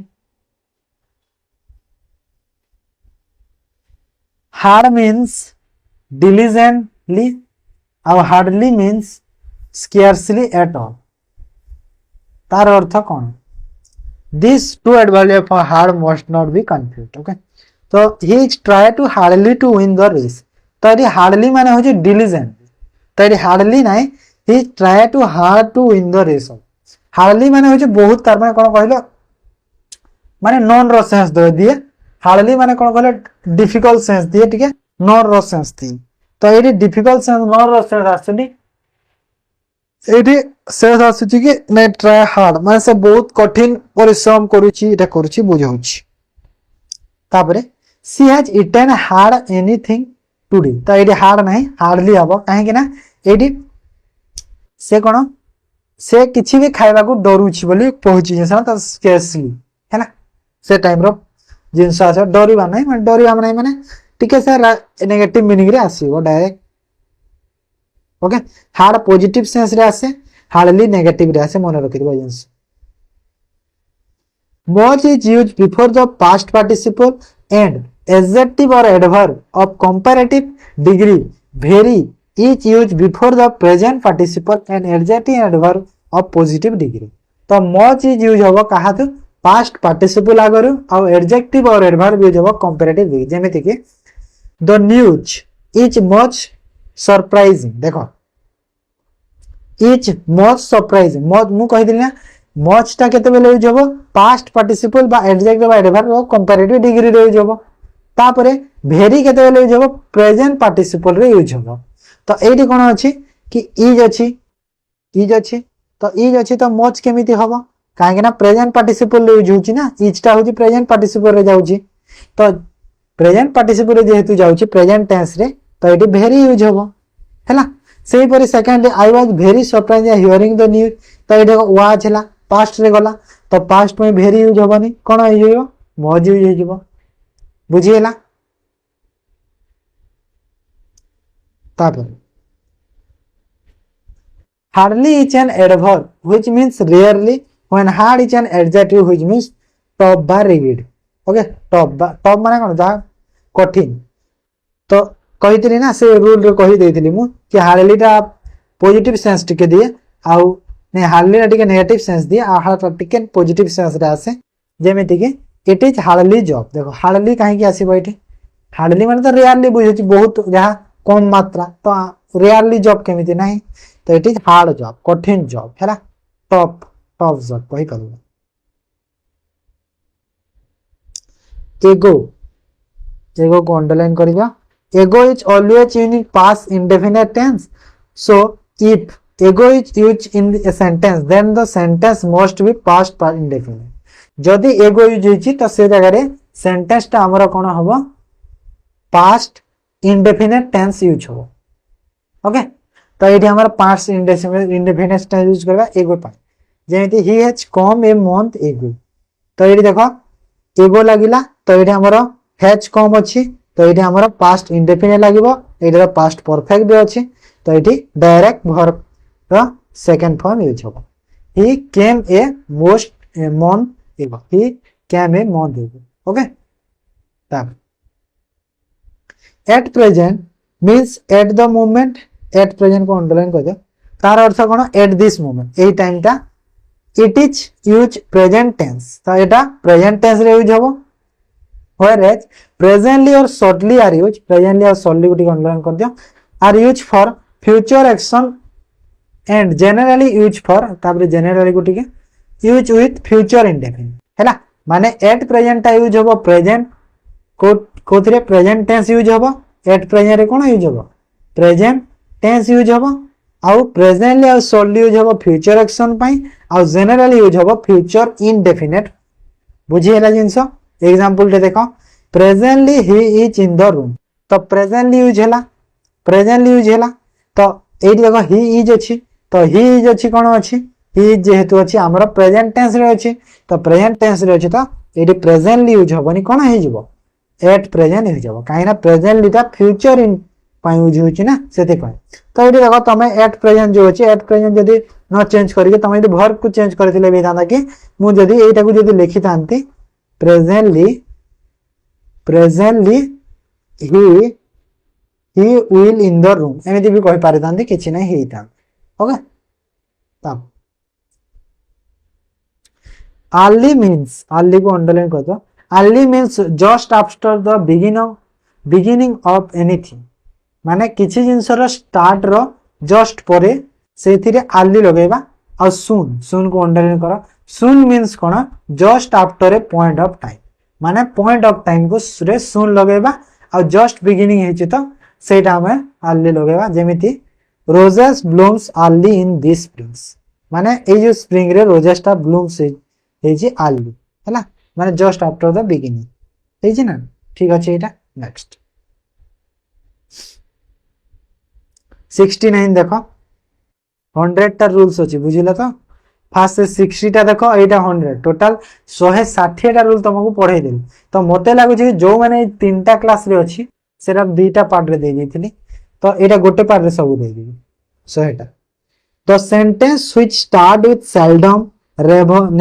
S1: हार्ड मींस diligently और hardly means scarcely at all तार अर्थ कोन this two adverb for hard must not be confused okay तो he is try to hardly to win the race तो ये हार्डली माने होची diligent तो ये हार्डली नाही he try to hard to win the race hardly माने होचे बहुत तार माने कोन कहलो माने नॉन रो सेंस दे दिए हार्डली माने कोन कहलो डिफिकल्ट सेंस दिए ठीक है नॉन रो सेंस दी तो एडी डिफिकल्ट सेंस नॉन रो सेंस आछनी एडी सेंस आछी कि नै ट्राई हार्ड माने से बहुत कठिन परिश्रम करूची एटा करूची बुझाउची तापरे she has eaten hard anything today तो एडी हार्ड नहीं हार्डली हबो काहे कि ना एडी से कोन से किछि भी खाइबा को डरुछि बोली पहुंची जेसा त स्केर्सली हैला से टाइम रो जिंस आछा डरिबा नै माने टिके से नेगेटिव मीनिंग रे आसीबो direct okay hard positive sense रे आसे हार्डली नेगेटिव रे आसे मन रखिबो जिंस much is used before the past participle and adjective or adverb of comparative degree very is used before the present participle and adjective and adverb of positive degree तो much is used होबो कहा तो past participle आगरु और adjective और adverb यूज होबो comparative degree जेमिति कि the news is much surprising देखो is much surprising मु कहि दिना much ता केते बेले यूज होबो past participle बा adjective बा adverb और comparative degree रे यूज होबो तापरे very केते बेले यूज होबो present participle रे यूज होबो तो एठी कोन अछि कि इज अछि तो इज अछि तो मच केमिति हबो काहे ना प्रेजेंट पार्टिसिपल यूज होछि ना इज ता होछि प्रेजेंट पार्टिसिपल रे जाउछि तो प्रेजेंट पार्टिसिपल रे जेहेतु जाउछि प्रेजेंट टेंस रे तो एठी वेरी यूज हबो हैला सेही परि second I was very surprise hearing the news तो एठी वाज हला पास्ट रे गला तो पास्ट में वेरी यूज हबनी कोन यूज हो मज यूज हेजिबो बुझिएला तापर hardly is an adverb which means rarely when hard is an adjective which means tough বা rigid ओके tough माने कोन जा कठिन तो कहितली ना से रूल रे कहि देथिली मु कि hardly टा पॉजिटिव सेंस टिके दिए आउ नहीं हार्डली टिके नेगेटिव सेंस दिए आ हार्डली टिके पॉजिटिव सेंस रे आसे जेमिति कि इट इज हार्डली जॉब देखो हार्डली काहे कि आसीबो एठी हार्डली माने तो रेयरली बुझुची बहुत जहा कम मात्रा तो रेयरली जॉब केमिति नहीं तो इट इज हार्ड जॉब कठिन जॉब हैला टॉप टॉप जॉब कहि करबो एगो एगो को अंडरलाइन करिबा ego is always in past indefinite tense so if ego is used in a sentence then the sentence must be past indefinite जदि ego यूज होइछि तो से जगह रे सेंटेंस ता हमर कोन हबो past indefinite tense यूज हो ओके तो एठी हमर past indefinite tense यूज करबा ego पा जेमिति he has come a month ago तो एठी देखो ego लागिला तो एठी हमर has come अछि तो ये हमारा पास्ट इंडेफिनिट लागिबो एटा पास्ट परफेक्ट भी अछि तो ये डायरेक्ट वर्ब रो सेकंड फॉर्म यूज होबो he came a most month ago he came a month ago okay तब at present means at the moment at present को अंडरलाइन कर दो तार अर्थ कोन एट दिस मोमेंट एई टाइम ता it is use present tense तो एटा प्रेजेंट टेंस रे यूज होबो whereas presently or shortly are used presently or shortly को अंडरलाइन कर दियो are used for future action and generally used for तापर generally को ठीक है use with future indefinite हैला माने at present ता यूज होबो present कोथरे present tense यूज होबो at present रे कोन यूज होबो present tense यूज होबो आउ presently और shortly यूज होबो future action पई आउ generally यूज होबो future indefinite बुझी हैला जिंसो एग्जांपल दे देखो presently he is in the room तो प्रेजेंटली यूज हैला तो एठी देखो ही इज अछि तो ही इज अछि कोन अछि ही इज जेहेतु अछि हमर प्रेजेंट टेंस रे अछि तो प्रेजेंट टेंस रे अछि तो एठी प्रेजेंटली यूज होबनी कोन हे जिवो एट प्रेजेंट हो जाबो काहेना प्रेजेंटली ता फ्यूचर इन पई यूज होछि ना सेते पई तो एठी देखो तमे एट प्रेजेंट जो अछि एट प्रेजेंट जदी न चेंज करिके तमे एठी वर्ब को चेंज करथिले बे दादा कि मु जदी एटा को जदी लिखि Tanti presently he will in the room एमिति भी कहि पारे तांती किछि नै हेइता ओके तब early means early को अंडरलाइन कर दो early means just after the beginning of anything माने किछि जिंस रो स्टार्ट रो जस्ट परे सेथिरे early लगेबा और soon को अंडरलाइन करो soon means cone just after a point of time माने point of time को रे soon लगेबा और just beginning हेछि तो सेटा हमें early लगेबा जेमिति roses blooms early in this springs माने ए जो स्प्रिंग रे रोजेस ता blooms हेछि early हैला माने just after the beginning हेछि ना ठीक अछि एटा नेक्स्ट 69 देखो 100 टा रूल्स अछि बुझिला तो फास्ट 60 टा देखो एटा 100 टोटल 160 टा रूल तुमको पढ़ाई देली तो मते लागु जे जो माने तीनटा क्लास रे अछि सेरा दुईटा पार्ट रे दे दिथिली तो एटा गोटे पार्ट रे सब दे दिबी 100 टा the sentence which start with seldom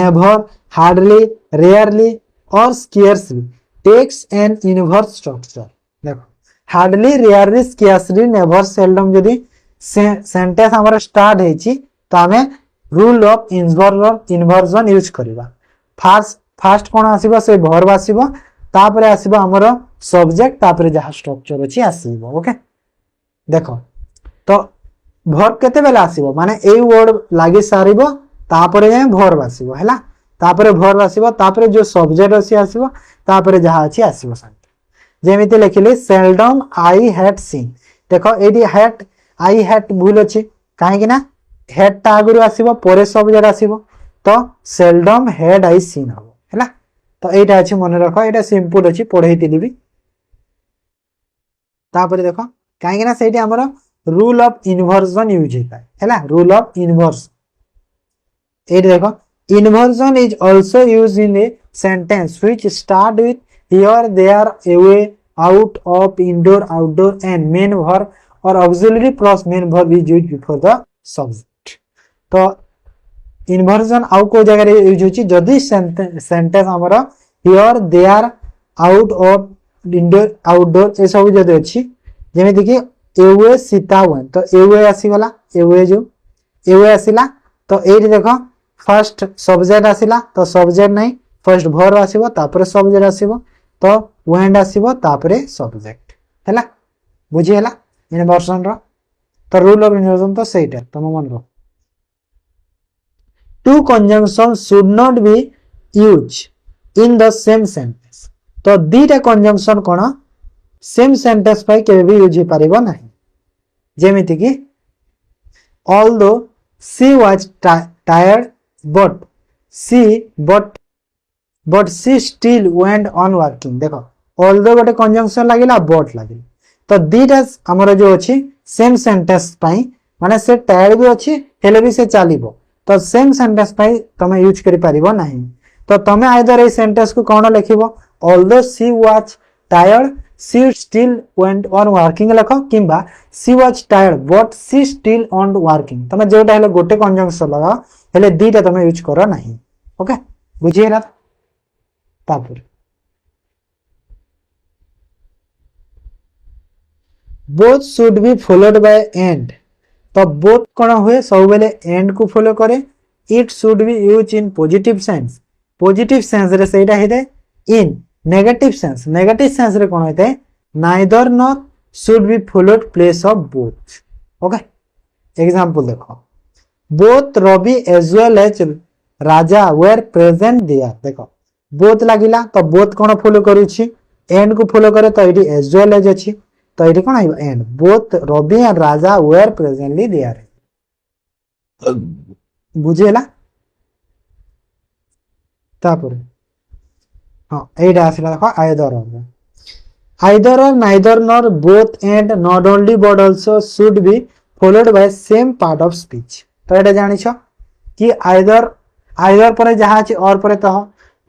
S1: never hardly rarely or scarcely takes an inverse structure देखो hardly rarely scarcely never seldom जदी सेंटेंस हमर स्टार्ट हेछि तो हमें रूल ऑफ इन्वर्जन यूज करिबा फास्ट कोन आसीबो से वर्ब आसीबो तापरे आसीबो हमरो सब्जेक्ट तापरे जहा स्ट्रक्चर अछि आसीबो ओके देखो तो वर्ब केते बेला आसीबो माने ए वर्ड लागि सारिबो तापरे जे वर्ब आसीबो हैला तापरे वर्ब आसीबो तापरे जो सब्जेक्ट अछि आसीबो तापरे जहा अछि आसीबो संग जेमिति लिखिले सेल्डम आई हैड सीन देखो एडी हैड आई हैड भूल अछि काहे कि ना हेड ता आगुरु आसीबो परे सब्जेक्ट आसीबो तो सेल्डम हेड आई सीन हबो हैला तो एटा अछि मन रखो एटा सिंपल अछि पढाई दिली भी तापरे देखो काहे कि ना सेठी हमर रूल ऑफ इन्वर्जन यूज हेता हैला रूल ऑफ इन्वर्स एटा देखो inversion is also used in a sentence which start with here there away out of indoor outdoor and main verb और auxiliary plus main verb is used before the subject तो इन्वर्जन आउ को जगह रे यूज होची जदी सेंटेंस हमरा here there out of indoor outdoor ए सब जदी अछि जेमे देखि एवे सीता वन तो एवे आसी गला एवे जो एवे आसीला तो ये देख फर्स्ट सब्जेक्ट आसिला तो सब्जेक्ट नहीं फर्स्ट भर आसीबो तापरे सब्जेक्ट आसीबो तो वेंड आसीबो तापरे सब्जेक्ट हैला बुझी हैला इन्वर्सन रो तो रूल ऑफ इन्वर्सन तो सेटा तुम मन रो two conjunction should not be use in the same sentence तो दीटा कंजंक्शन कोन सेम सेंटेंस पाई केबे भी यूज ही परिबो नाही जेमिति कि although she was tired but she still went on working देखो although गोटे कंजंक्शन लागिला but लागिला तो दीटा हमर जो अछि सेम सेंटेंस पाई माने से टायर्ड भी अछि हेले भी से चलीबो तो सेम सेंटेंस पाई तमे यूज करि परिबो नाही तो तमे आइदर ए सेंटेंस को कोन लिखिबो although she was tired she still went on working लिखो किंबा she was tired but she still on working तमे जोटा हेले गोटे कंजंक्शन लगा हेले दीटा तमे यूज करो नाही ओके बुझिएला तापर both should be followed by end तो both कोन हुए सब बेले end को फॉलो करे it should be used in positive sense रे सेटा हेते in negative sense रे कोन हेते neither nor should be followed place of both okay example देखो both Ravi as well as Raja were present there देखो both लागिला तो both कोन फॉलो करूची end को फॉलो करे तो इडी as well as अछि तो इडी कोन आइबो end both Ravi and Raja were presently there बुझेला तापर हां एडा आसिला देखो either or neither nor both and not only but also should be followed by same part of speech तो एटा जानि छ कि either पर जहा अछि और पर तो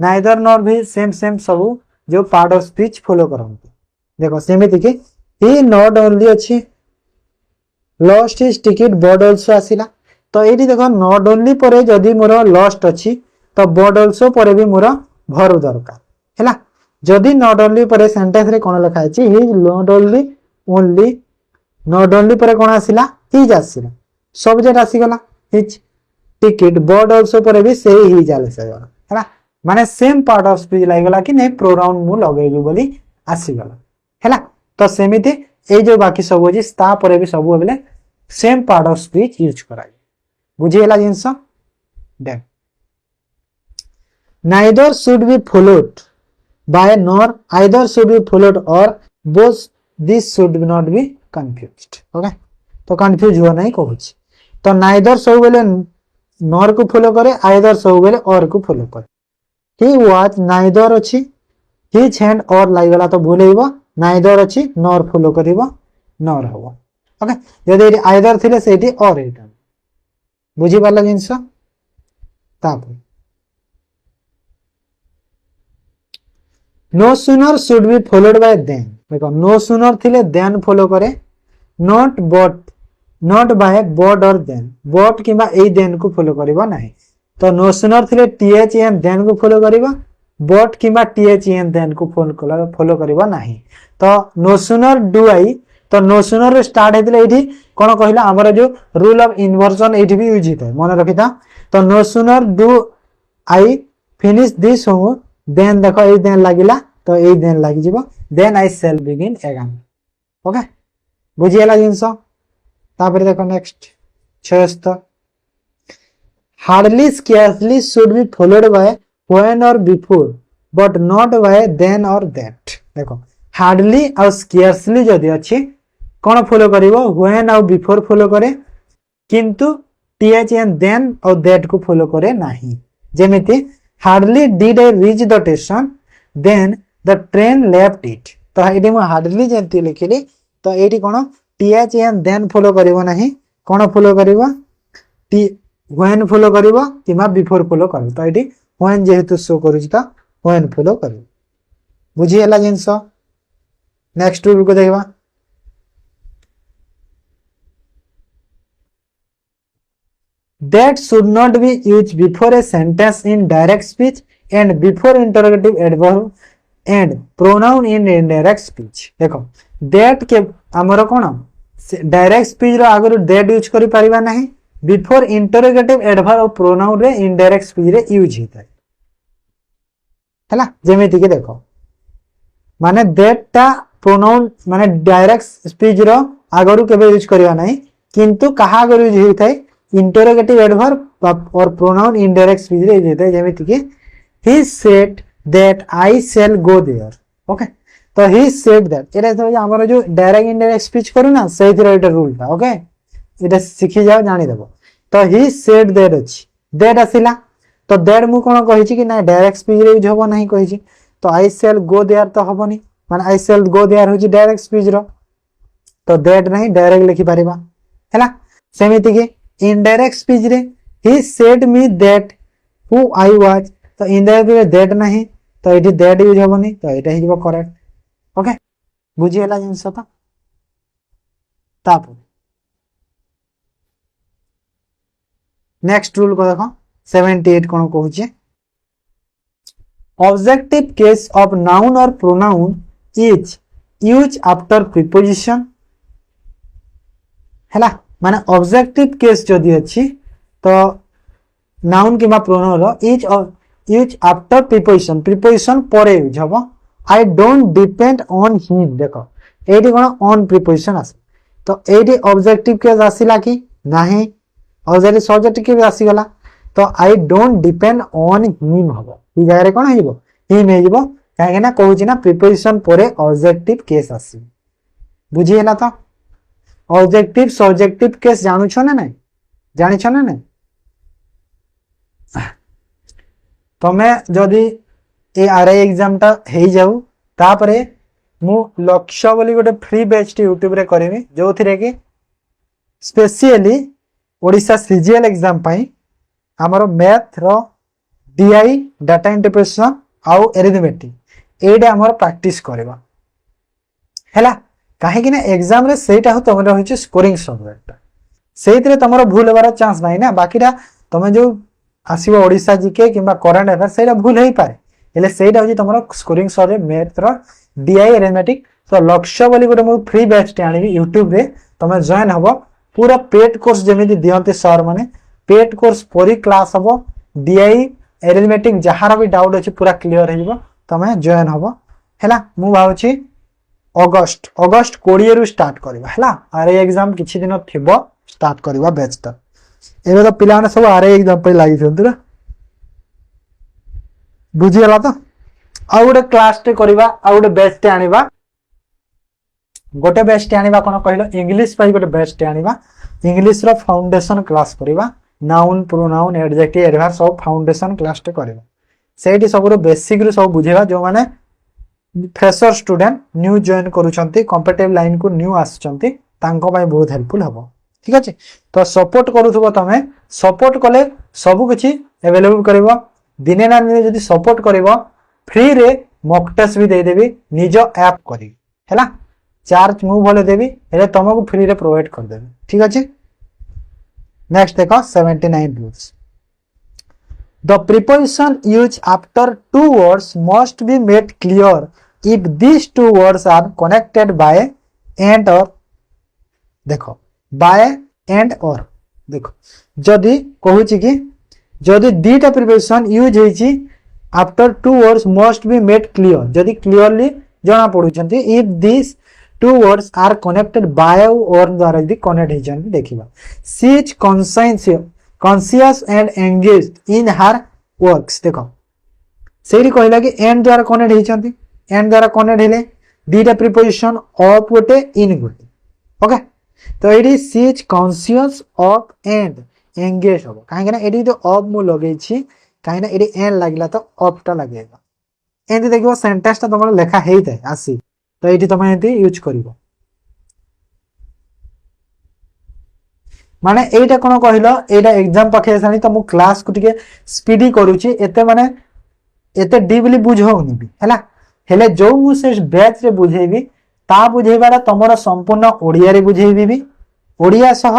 S1: neither nor भी सेम सब जो पार्ट ऑफ स्पीच फॉलो करंती देखो सेमिति कि he not only अछि lost his ticket but also आसिला तो एटी देखो not only पर जदी मोर lost अछि तो but also पर भी मोर भर दरकार हैला जदी not only पर सेंटेंस रे कोन लिखा अछि he not only पर कोन आसिला he आसिला सब्जेक्ट आसी गला his ticket but also पर भी से ही जाले से हैला माने सेम पार्ट ऑफ स्पीच लागला कि नै प्रोनाउन मु लगेबी बोली आसी गला हैला तो सेमिति ए जो बाकी सब होजी ता पर भी सब बेले same part of speech use कराई बुझिएला जिंस then neither should be followed by nor either should be followed or both this should not be confused okay तो कंफ्यूज हो नहीं कहूची तो neither सब बेले nor को फॉलो करे either सब बेले or को फॉलो करे he was neither अछि his hand or लागला तो भूलेइबो neither अछि nor फॉलो करिवो nor होबो ओके यदि either थिले सेठी or एटा बुझी पाला जिंस तापर no sooner should be followed by then देखो no sooner थिले then फॉलो करे not by but or then but किबा ए then को फॉलो करिवो नाही तो no sooner थिले th and then को फॉलो करिवो but किबा th and then को फॉलो करिवो नाही तो no sooner do I तो no sooner रे स्टार्ट हेतिले एठी कोन कहिला हमर जो रूल ऑफ इन्वर्जन एठी भी यूज हिते मन रखिता तो no sooner do I finish this homework then देखो ए then लागिला तो ए then लागि जिवो then I shall begin again ओके बुझिएला जिंस तापर देखो next 6 hardly scarcely should be followed by when or before but not by then or that देखो hardly और scarcely जदी अछि कोन फॉलो करिवो when और before फॉलो करे किंतु th and then और that को फॉलो करे नाही जेमिति hardly did I reach the station then the train left it तो एटी म hardly जेंति लिखिली तो एटी कोन th and then फॉलो करिवो नाही कोन फॉलो करिवो when फॉलो करिवो किमा before फॉलो करिवो तो एटी when जेहेतु शो करूची त when फॉलो करिवो बुझिएला जिंस नेक्स्ट रूल को देखबा that should not be used before a sentence in direct speech and before interrogative adverb and pronoun in indirect speech देखो that के हमर कोन डायरेक्ट स्पीच रो आगर that यूज करि परिबा नाही बिफोर इंटरोगेटिव एडवर्ब और प्रोनाउन रे इनडायरेक्ट स्पीच रे यूज होता है हैला जेमिति के देखो माने दैट टा प्रोनाउन माने डायरेक्ट स्पीच रो आगरु केबे यूज करिया नाही किंतु कहा आगरु यूज होता है इंटरोगेटिव एडवर्ब और प्रोनाउन इनडायरेक्ट स्पीच रे यूज होता है जेमिति के he said that I shall go there okay तो ही सेड दैट एटा तो हमर जो डायरेक्ट इनडायरेक्ट स्पीच करू ना सही तरह एटा रूल था ओके एटा सिखि जाओ जानि देबो तो ही सेड दैट अछि दैट आसिला तो दैट मु कोन कहि छी कि ना डायरेक्ट स्पीच रे यूज होबो नहीं कहि छी तो आई शैल गो देयर तो होबोनी माने आई शैल गो देयर होची डायरेक्ट स्पीच रो तो दैट नहीं डायरेक्ट लिखि परिबा हैला सेमिति के इनडायरेक्ट स्पीच रे he said me that who I was तो इनडायरेक्ट रे दैट नहीं तो एठी दैट यूज होबोनी तो एटा ही जबो करेक्ट ओके बुझी हला जिंस तो ताप नेक्स्ट रूल को देखो 78 कोन कहूचे ऑब्जेक्टिव केस ऑफ नाउन और pronoun is use after preposition हैला माने ऑब्जेक्टिव केस जदी अछि तो नाउन किबा प्रोनाउन रो is use after preposition preposition परे यूज हबो I don't depend on him देखो एडी कोन ऑन प्रीपोजिशन आसे तो एडी ऑब्जेक्टिव केस आसिला कि नाही ऑब्जेक्टिव सब्जेक्ट के आसी गला तो आई डोंट डिपेंड ऑन हिम हबो ई जाय कोन हिबो हिम हेजिबो काहे ना कहू छी ना प्रीपोजिशन परे ऑब्जेक्टिव केस आसी बुझी हला तो ऑब्जेक्टिव सब्जेक्टिव केस जानू छ ना नहीं जानि छ ना नहीं तमे जदी ए आरआई एग्जाम ता हेई जाऊ तापरे मु लक्ष्य बोली गोटे फ्री बैच टी यूट्यूब रे करबी जो थिरे कि स्पेशली ओडिशा सीजीएल एग्जाम पाई हमरो मैथ रो डीआई डाटा इंटरप्रिटेशन आउ एरिथमेटिक एडे हमर प्रैक्टिस करबा हैला काहे कि ना एग्जाम रे सेटा हो तमरो होची स्कोरिंग सब्जेक्ट सेइतरे तमरो भूल हेबार चांस नाही ना बाकीटा तमे जो आसीबो ओडिशा जीके किबा करंट अफेयर सेटा भूल हेई पारे हेले सेटा होची तमरो स्कोरिंग सब्जेक्ट मैथ रो डीआई एरिथमेटिक तो लक्ष्य बोली गोटे मु फ्री बैच टे आनी यूट्यूब रे तमे जॉइन हबो पूरा पेड कोर्स जेमिति दियंते सर माने पेड कोर्स परी क्लास हबो डीआई एरिथमेटिक जहार भी डाउट अछि पूरा क्लियर हेजिबो तमे जॉइन हबो हैला मु भाउछि अगस्त 20 रु स्टार्ट करबा हैला आरआई एग्जाम किछि दिन थिबो स्टार्ट करबा बैच ता एबे तो पिला माने सब आरआई एग्जाम पे लागि छंतरा बुझी हला तो आ गोटे क्लास टे करबा आ गोटे बैच टे आनिबा गोटे बैच टे आनिबा कोन कहलो इंग्लिश पई गोटे बैच टे आनिबा इंग्लिश रो फाउंडेशन क्लास करबा नाउन प्रोनाउन एडजेक्टिव एडवर्ब सब फाउंडेशन क्लास टे करबा सेठी सब रो बेसिक रो सब बुझेबा जो माने फ्रेशर स्टूडेंट न्यू जॉइन करूछंती कॉम्पिटिटिव लाइन को न्यू आछंती तांको पई बहुत हेल्पफुल हबो ठीक अछि तो सपोर्ट करूथबो तमे सपोर्ट कले सब किछि अवेलेबल करबो दिने ना दिने जदी सपोर्ट करबो फ्री रे मॉक टेस्ट भी दे देबी निजो ऐप करी हैला चार्ज मु बोले देबी हेले तुमको फ्री रे प्रोवाइड कर देबी ठीक अछि नेक्स्ट देखो 79 rules the preposition use after two words must be made clear if these two words are connected by and or देखो by and or देखो जदी कहू छी कि जदी दीटा प्रीपोजिशन यूज होई छी after two words must be made clear जदी क्लियरली जाना पडुचंती if this two words are connected by और द्वारा यदि कनेक्ट हे जंती देखिबा she is conscious and engaged in her works देखो सेही कहला कि एंड द्वारा कनेक्ट हे जंती एंड द्वारा कनेक्ट हेले दीटा प्रीपोजिशन ऑफ गोटे इन गोटे ओके तो एडी she is conscious of and engage हो काहे ना एडी तो ऑफ मु लगै छी काहे ना एडी एंड लागला तो ऑफ टा लागेगा एंड देखिबो सेंटेंस ता तमरो लेखा हेई थाए आसी तो एटी तमे एती यूज करिवो माने एटा कोन कहिलो एटा एग्जाम पाखे आसानी तो मु क्लास को टिके स्पीडी करूची एते माने एते डीपली बुझौनी भी हैला हेले जो मु से बैच रे बुझेबी ता बुझेबारा तमरो संपूर्ण ओडिया रे बुझेबी भी ओडिया सह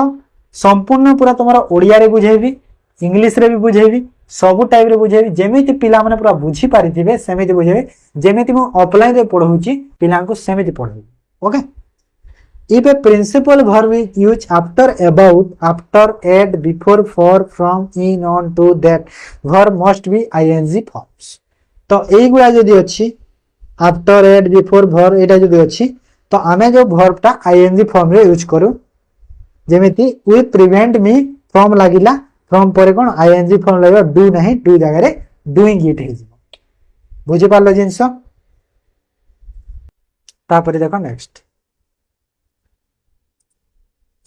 S1: संपूर्ण पूरा तमरो ओडिया रे बुझेबी इंग्लिश रे भी बुझेबी सब टाइप रे बुझेबी जेमिति पिला माने पूरा बुझी पारिथिबे सेमिति बुझेबी जेमिति मु ऑफलाइन रे पढौची पिला को सेमिति पढेबी okay If a principal verb is used after about, after, at, before, for, from, in, on, to, that, verb must be ing forms. तो এইগুলা যদি ଅଛି after, at, before, for এটা যদি ଅଛି तो आमे जो verb टा ing form रे यूज करू जेमिति will prevent me from लागिला from परे कोन ing form लागो do नहीं do जगह रे doing it हे बुझी पालो जिंस तापरे देखो नेक्स्ट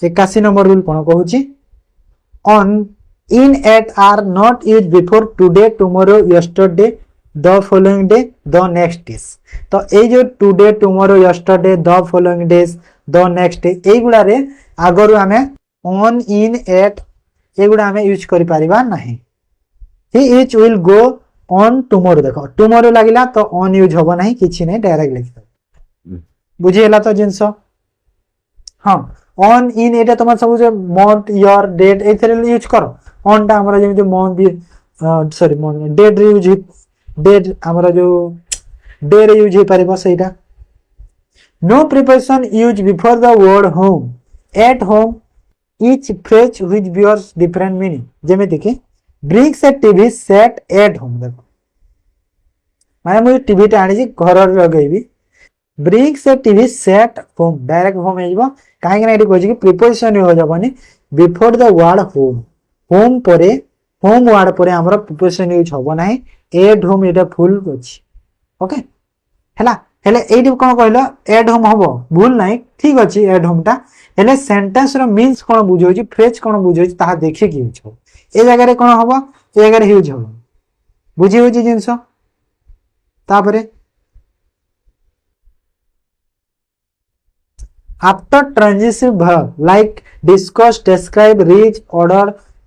S1: 81 नंबर रूल कोन कहूची on in at are not used before today tomorrow yesterday the following day the next days तो ए जो today tomorrow yesterday the following days the next day एगुडा रे आगरु आमे on in at एगुडा आमे यूज करि परिबा नाही he each will go on tomorrow देखो tomorrow लागिला तो on यूज होबो नाही किछि नै डायरेक्ट लिख दो बुझी हला तो जिंस हां on in एटा तुम सब जो month year date एथरे यूज करो on टा हमरा Zeme month sorry month date रे यूज date हमरा जो day रे यूज हे परिबो सेटा no preposition used before the word home at home each phrase which bears different meaning Zeme देखि brings a tv set at home देखो माने मु टीवी टा आनी घर रे लगेबी brings a tv set home direct home हेजबो काहे कि एठी कहै कि प्रीपोजिशन हो जबनी before the word home home परे होम वर्ड परे हमर प्रीपोजिशन यूज होबो नाही एट होम एटा फुल अछि ओके हला हेले एठी कोन कहलो एट होम होबो भूल नाही ठीक अछि एट होम टा हेले सेंटेंस रो मींस कोन बुझो छी फ्रेज कोन बुझो छी ताहा देखि कि यूज हो ए जगह रे कोन होबो ए जगह रे यूज होबो बुझी हो छी जिंसो तापरे after transitive verb like discuss describe reach order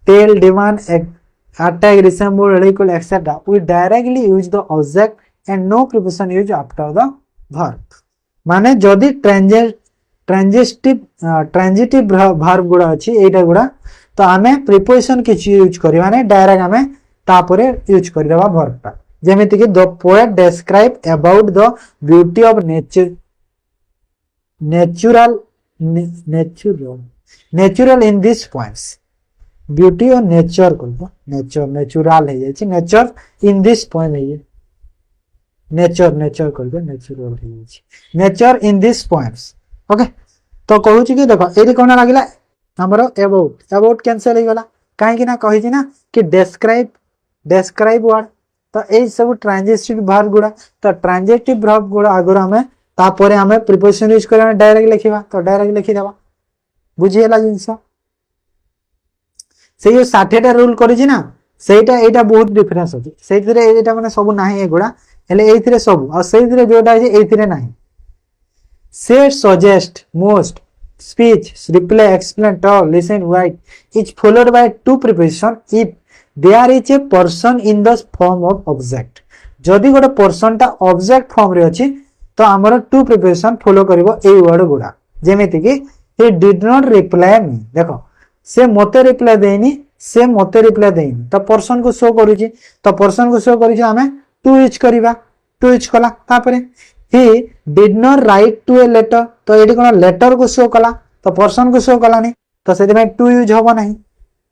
S1: tell demand attack resemble ridicule etc we directly use the object and no preposition used after the verb माने जदी transitive verb गुडा अछि एटा गुडा तो आमे preposition किछि यूज करी माने डायरेक्ट आमे तापरे यूज करि देबा verb ता जेमिति कि the poet describe about the beauty of nature natural in these points beauty और nature को natural है जे nature in this point है nature को natural है जे nature in these points okay तो कहू छी कि देखो एरी कोन लागिला हमरो about कैंसिल हो गला काहे कि ना कहि छी ना कि describe वर्ड तो ए सब ट्रांजिटिव वर्ब गुडा तो ट्रांजिटिव वर्ब गुडा आगर हमें तापरे हमें प्रीपोजिशन यूज करना डायरेक्ट लिखिबा तो डायरेक्ट लिखि देबा बुझी हला जिंस से जो 60 टा रूल करि छी ना सेटा एटा बहुत डिफरेंस अछि सेथिरे एटा माने सब नाही एगुडा हेले एथिरे सब आ सेथिरे जोटा छै एथिरे नाही से suggest most speech reply explain talk listen write is followed by to preposition if there is a person in the form of object जदी गोटे पर्सन टा ऑब्जेक्ट फॉर्म रे अछि तो हमर टू प्रीपोजिशन फॉलो करबो ए वर्ड गुडा जेमिति कि he did not reply me देखो से मते रिप्लाई देनी से मते रिप्लाई देनी तो पर्सन को शो करूची तो पर्सन को शो करूची हमें टू यूज करबा टू यूज कला तापरे he did not write to a letter तो एडी कोन लेटर को शो कला तो पर्सन को शो कलानी तो सेति में टू यूज होबो नाही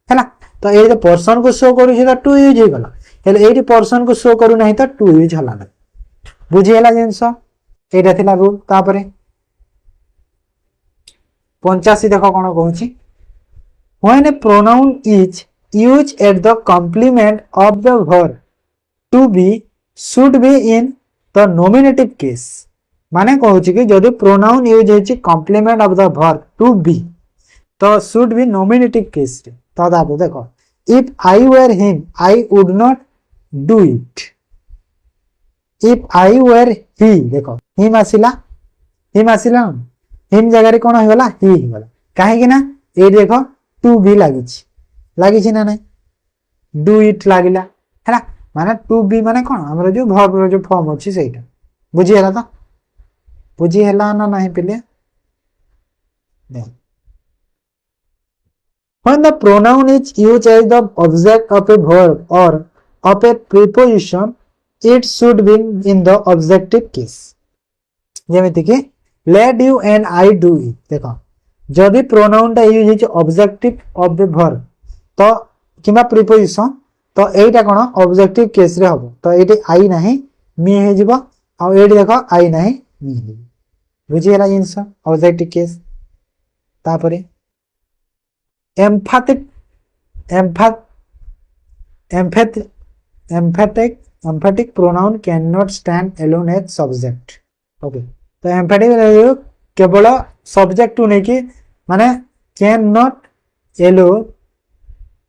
S1: हैला तो ए जो पर्सन को शो करूची तो टू यूज हे गला हेले एडी पर्सन को शो करू नाही तो टू यूज हला ना बुझी हला जिंस एटा थिला रूल तापरे 85 देखो कोन कहूची when a pronoun is used at the complement of the verb to be should be in the nominative case माने कहूची कि जदि pronoun यूज होची complement of the verb to be तो should be nominative case रे तो दादो देखो if I were him I would not do it if I were he देखो him आसिला him जगह रे कोन होगला he होगला काहे कि ना ए देखो टू बी लागिछि ना नै डू इट लागिला हैला माने टू बी माने कोन हमर जो verb रो जो फॉर्म अछि सेटा बुझी हला तो बुझी हला ना नाही पिले दे when the pronoun is used as the object of a verb or of a preposition it should be in the objective case जेमिति कि let you and I do it देख जदि प्रोनाउन टा यूज होची ऑब्जेक्टिव ऑफ द वर्ब तो किबा प्रीपोजिशन तो एटा कोन ऑब्जेक्टिव केस रे हबो तो एटी आई नाही मी हे जिवो आ एटी देखो आई नाही मी हे बुझी हला जिंस ऑब्जेक्टिव केस तापरे एम्फैटिक emphatic pronoun cannot stand alone as subject okay तो emphatic केवल subject टू नहीं कि माने cannot alone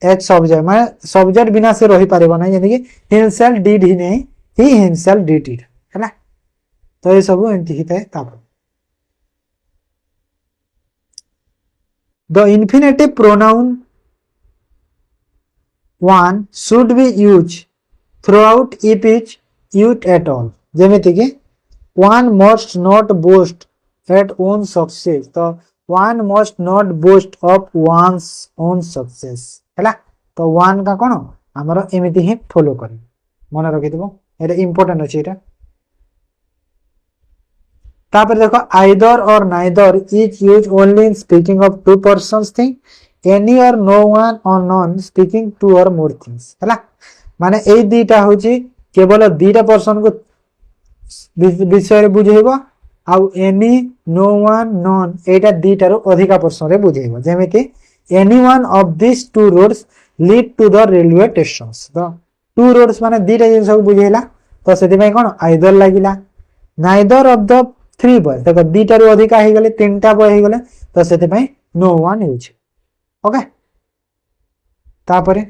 S1: as subject माने subject बिना से रही पारे बना यानी कि himself did ही नहीं he himself did it है ना तो ये सब एंटी ही था ताप the infinitive pronoun one should be used throughout if it's used at all जेमिति कि one must not boast at own success तो one must not boast of one's own success हैला तो one का कोन हमरो एमिति ही फॉलो करी मन रखि देबो एटा इंपोर्टेंट अछि एटा तापर देखो either or neither is used only in speaking of two persons thing any or no one or none speaking two or more things हैला माने ए दीटा होची केवल दीटा पर्सन को विषय रे बुझेबो आउ एनी नो वन नॉन एटा दीटा रो अधिका पर्सन रे बुझेबो जेमिति any one of this two roads lead to the railway stations तो टू रोड्स माने दीटा जिन सब बुझेला तो सेति भाई कोन आइदर लागिला neither of the three boy देखो दीटा रो अधिका हे गेले तीनटा बॉय हे गेले तो सेति भाई नो वन यूज ओके तापरे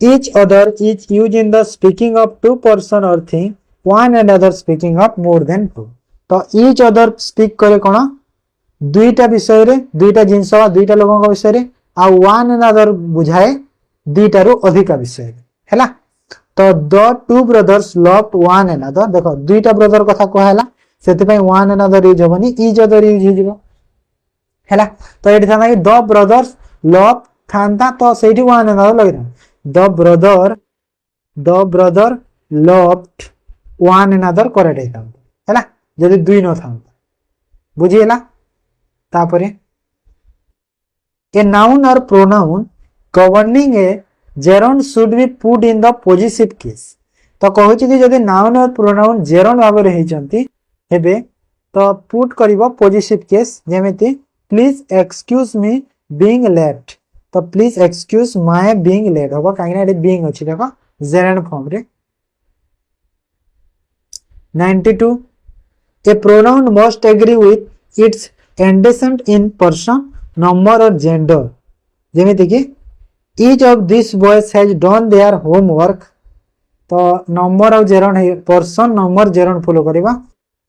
S1: each other is used in the speaking of two person or thing one another speaking of more than two तो each other speak करे कोन दुईटा विषय रे दुईटा जिंस दुईटा लोगों का विषय रे आ one another बुझाए दुईटा रो अधिका विषय रे हैला तो the two brothers loved one another देखो दुईटा ब्रदर कथा कहला सेति पई one another यूज होबनी each other यूज हो जिवो हैला तो एठी थाना कि the brothers love थांता तो सेठी one another लगिरा the brother loved one another correct हेता हैला जदी दुई न थांता बुझिएला तापरे a noun or pronoun governing a gerund should be put in the possessive case तो कहूची कि जदी noun और pronoun gerund भाव रे हेचंती हेबे तो पुट करिवो possessive case जेमिति please excuse me being late तो please excuse my being late होबो काहे ना एडी बीइंग अछि देखो जेरंड फॉर्म रे 92 a pronoun must agree with its antecedent in person number और जेंडर जेमिति कि each of this boys has done their homework तो नंबर और जेरंड है पर्सन नंबर जेरंड फॉलो करबा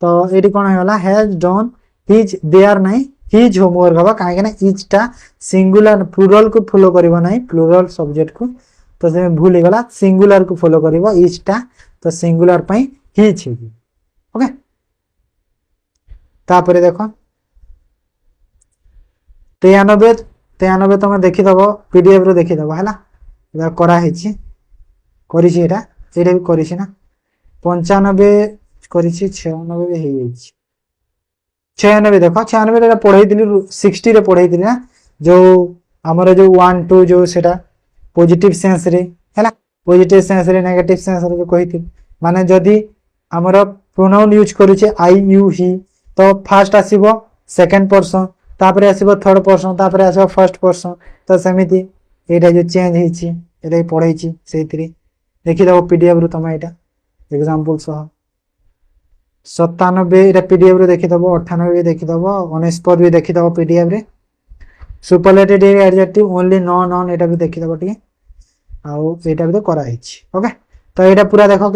S1: तो एडी कोन होला हैज डन हिज देयर नाही हिज होमवर्क हवा काहे ना इच टा सिंगुलर प्लुरल को फॉलो करबो नाही प्लुरल सब्जेक्ट को तो से भूल गला सिंगुलर को फॉलो करबो इच टा तो सिंगुलर पई हिज हे ओके तापरे देखो 93 तमे देखि दबो पीडीएफ रे देखि दबो हला एबा करा हेछि करिछि एटा एटा भी करिछि ना 95 करिछि 96 हे हेछि 96 देखो 96 रे पढ़ाई दिली 60 रे पढ़ाई दिली ना जो हमर जो 1 2 जो सेटा पॉजिटिव सेंस रे हैला पॉजिटिव सेंस रे नेगेटिव सेंस रे कहिथि माने जदी हमर प्रोनाउन यूज करूचे आई यू ही तो फर्स्ट आसीबो सेकंड पर्सन तापरे आसीबो थर्ड पर्सन तापरे आसीबो फर्स्ट पर्सन तो समिति एटा जो चेंज हेछि एटा पढ़ाइछि सेतिरे देखि दबो पीडीएफ रो तमा एटा एग्जांपल सह 97 एटा पीडीएफ रे देखि दबो 98 भी देखि दबो 69 भी देखि दबो पीडीएफ रे सुपरलेटिव एडजेक्टिव ओनली नॉन एटा भी देखि दबो टी आउ एटा भी तो करा हिछि ओके तो एटा पूरा देखो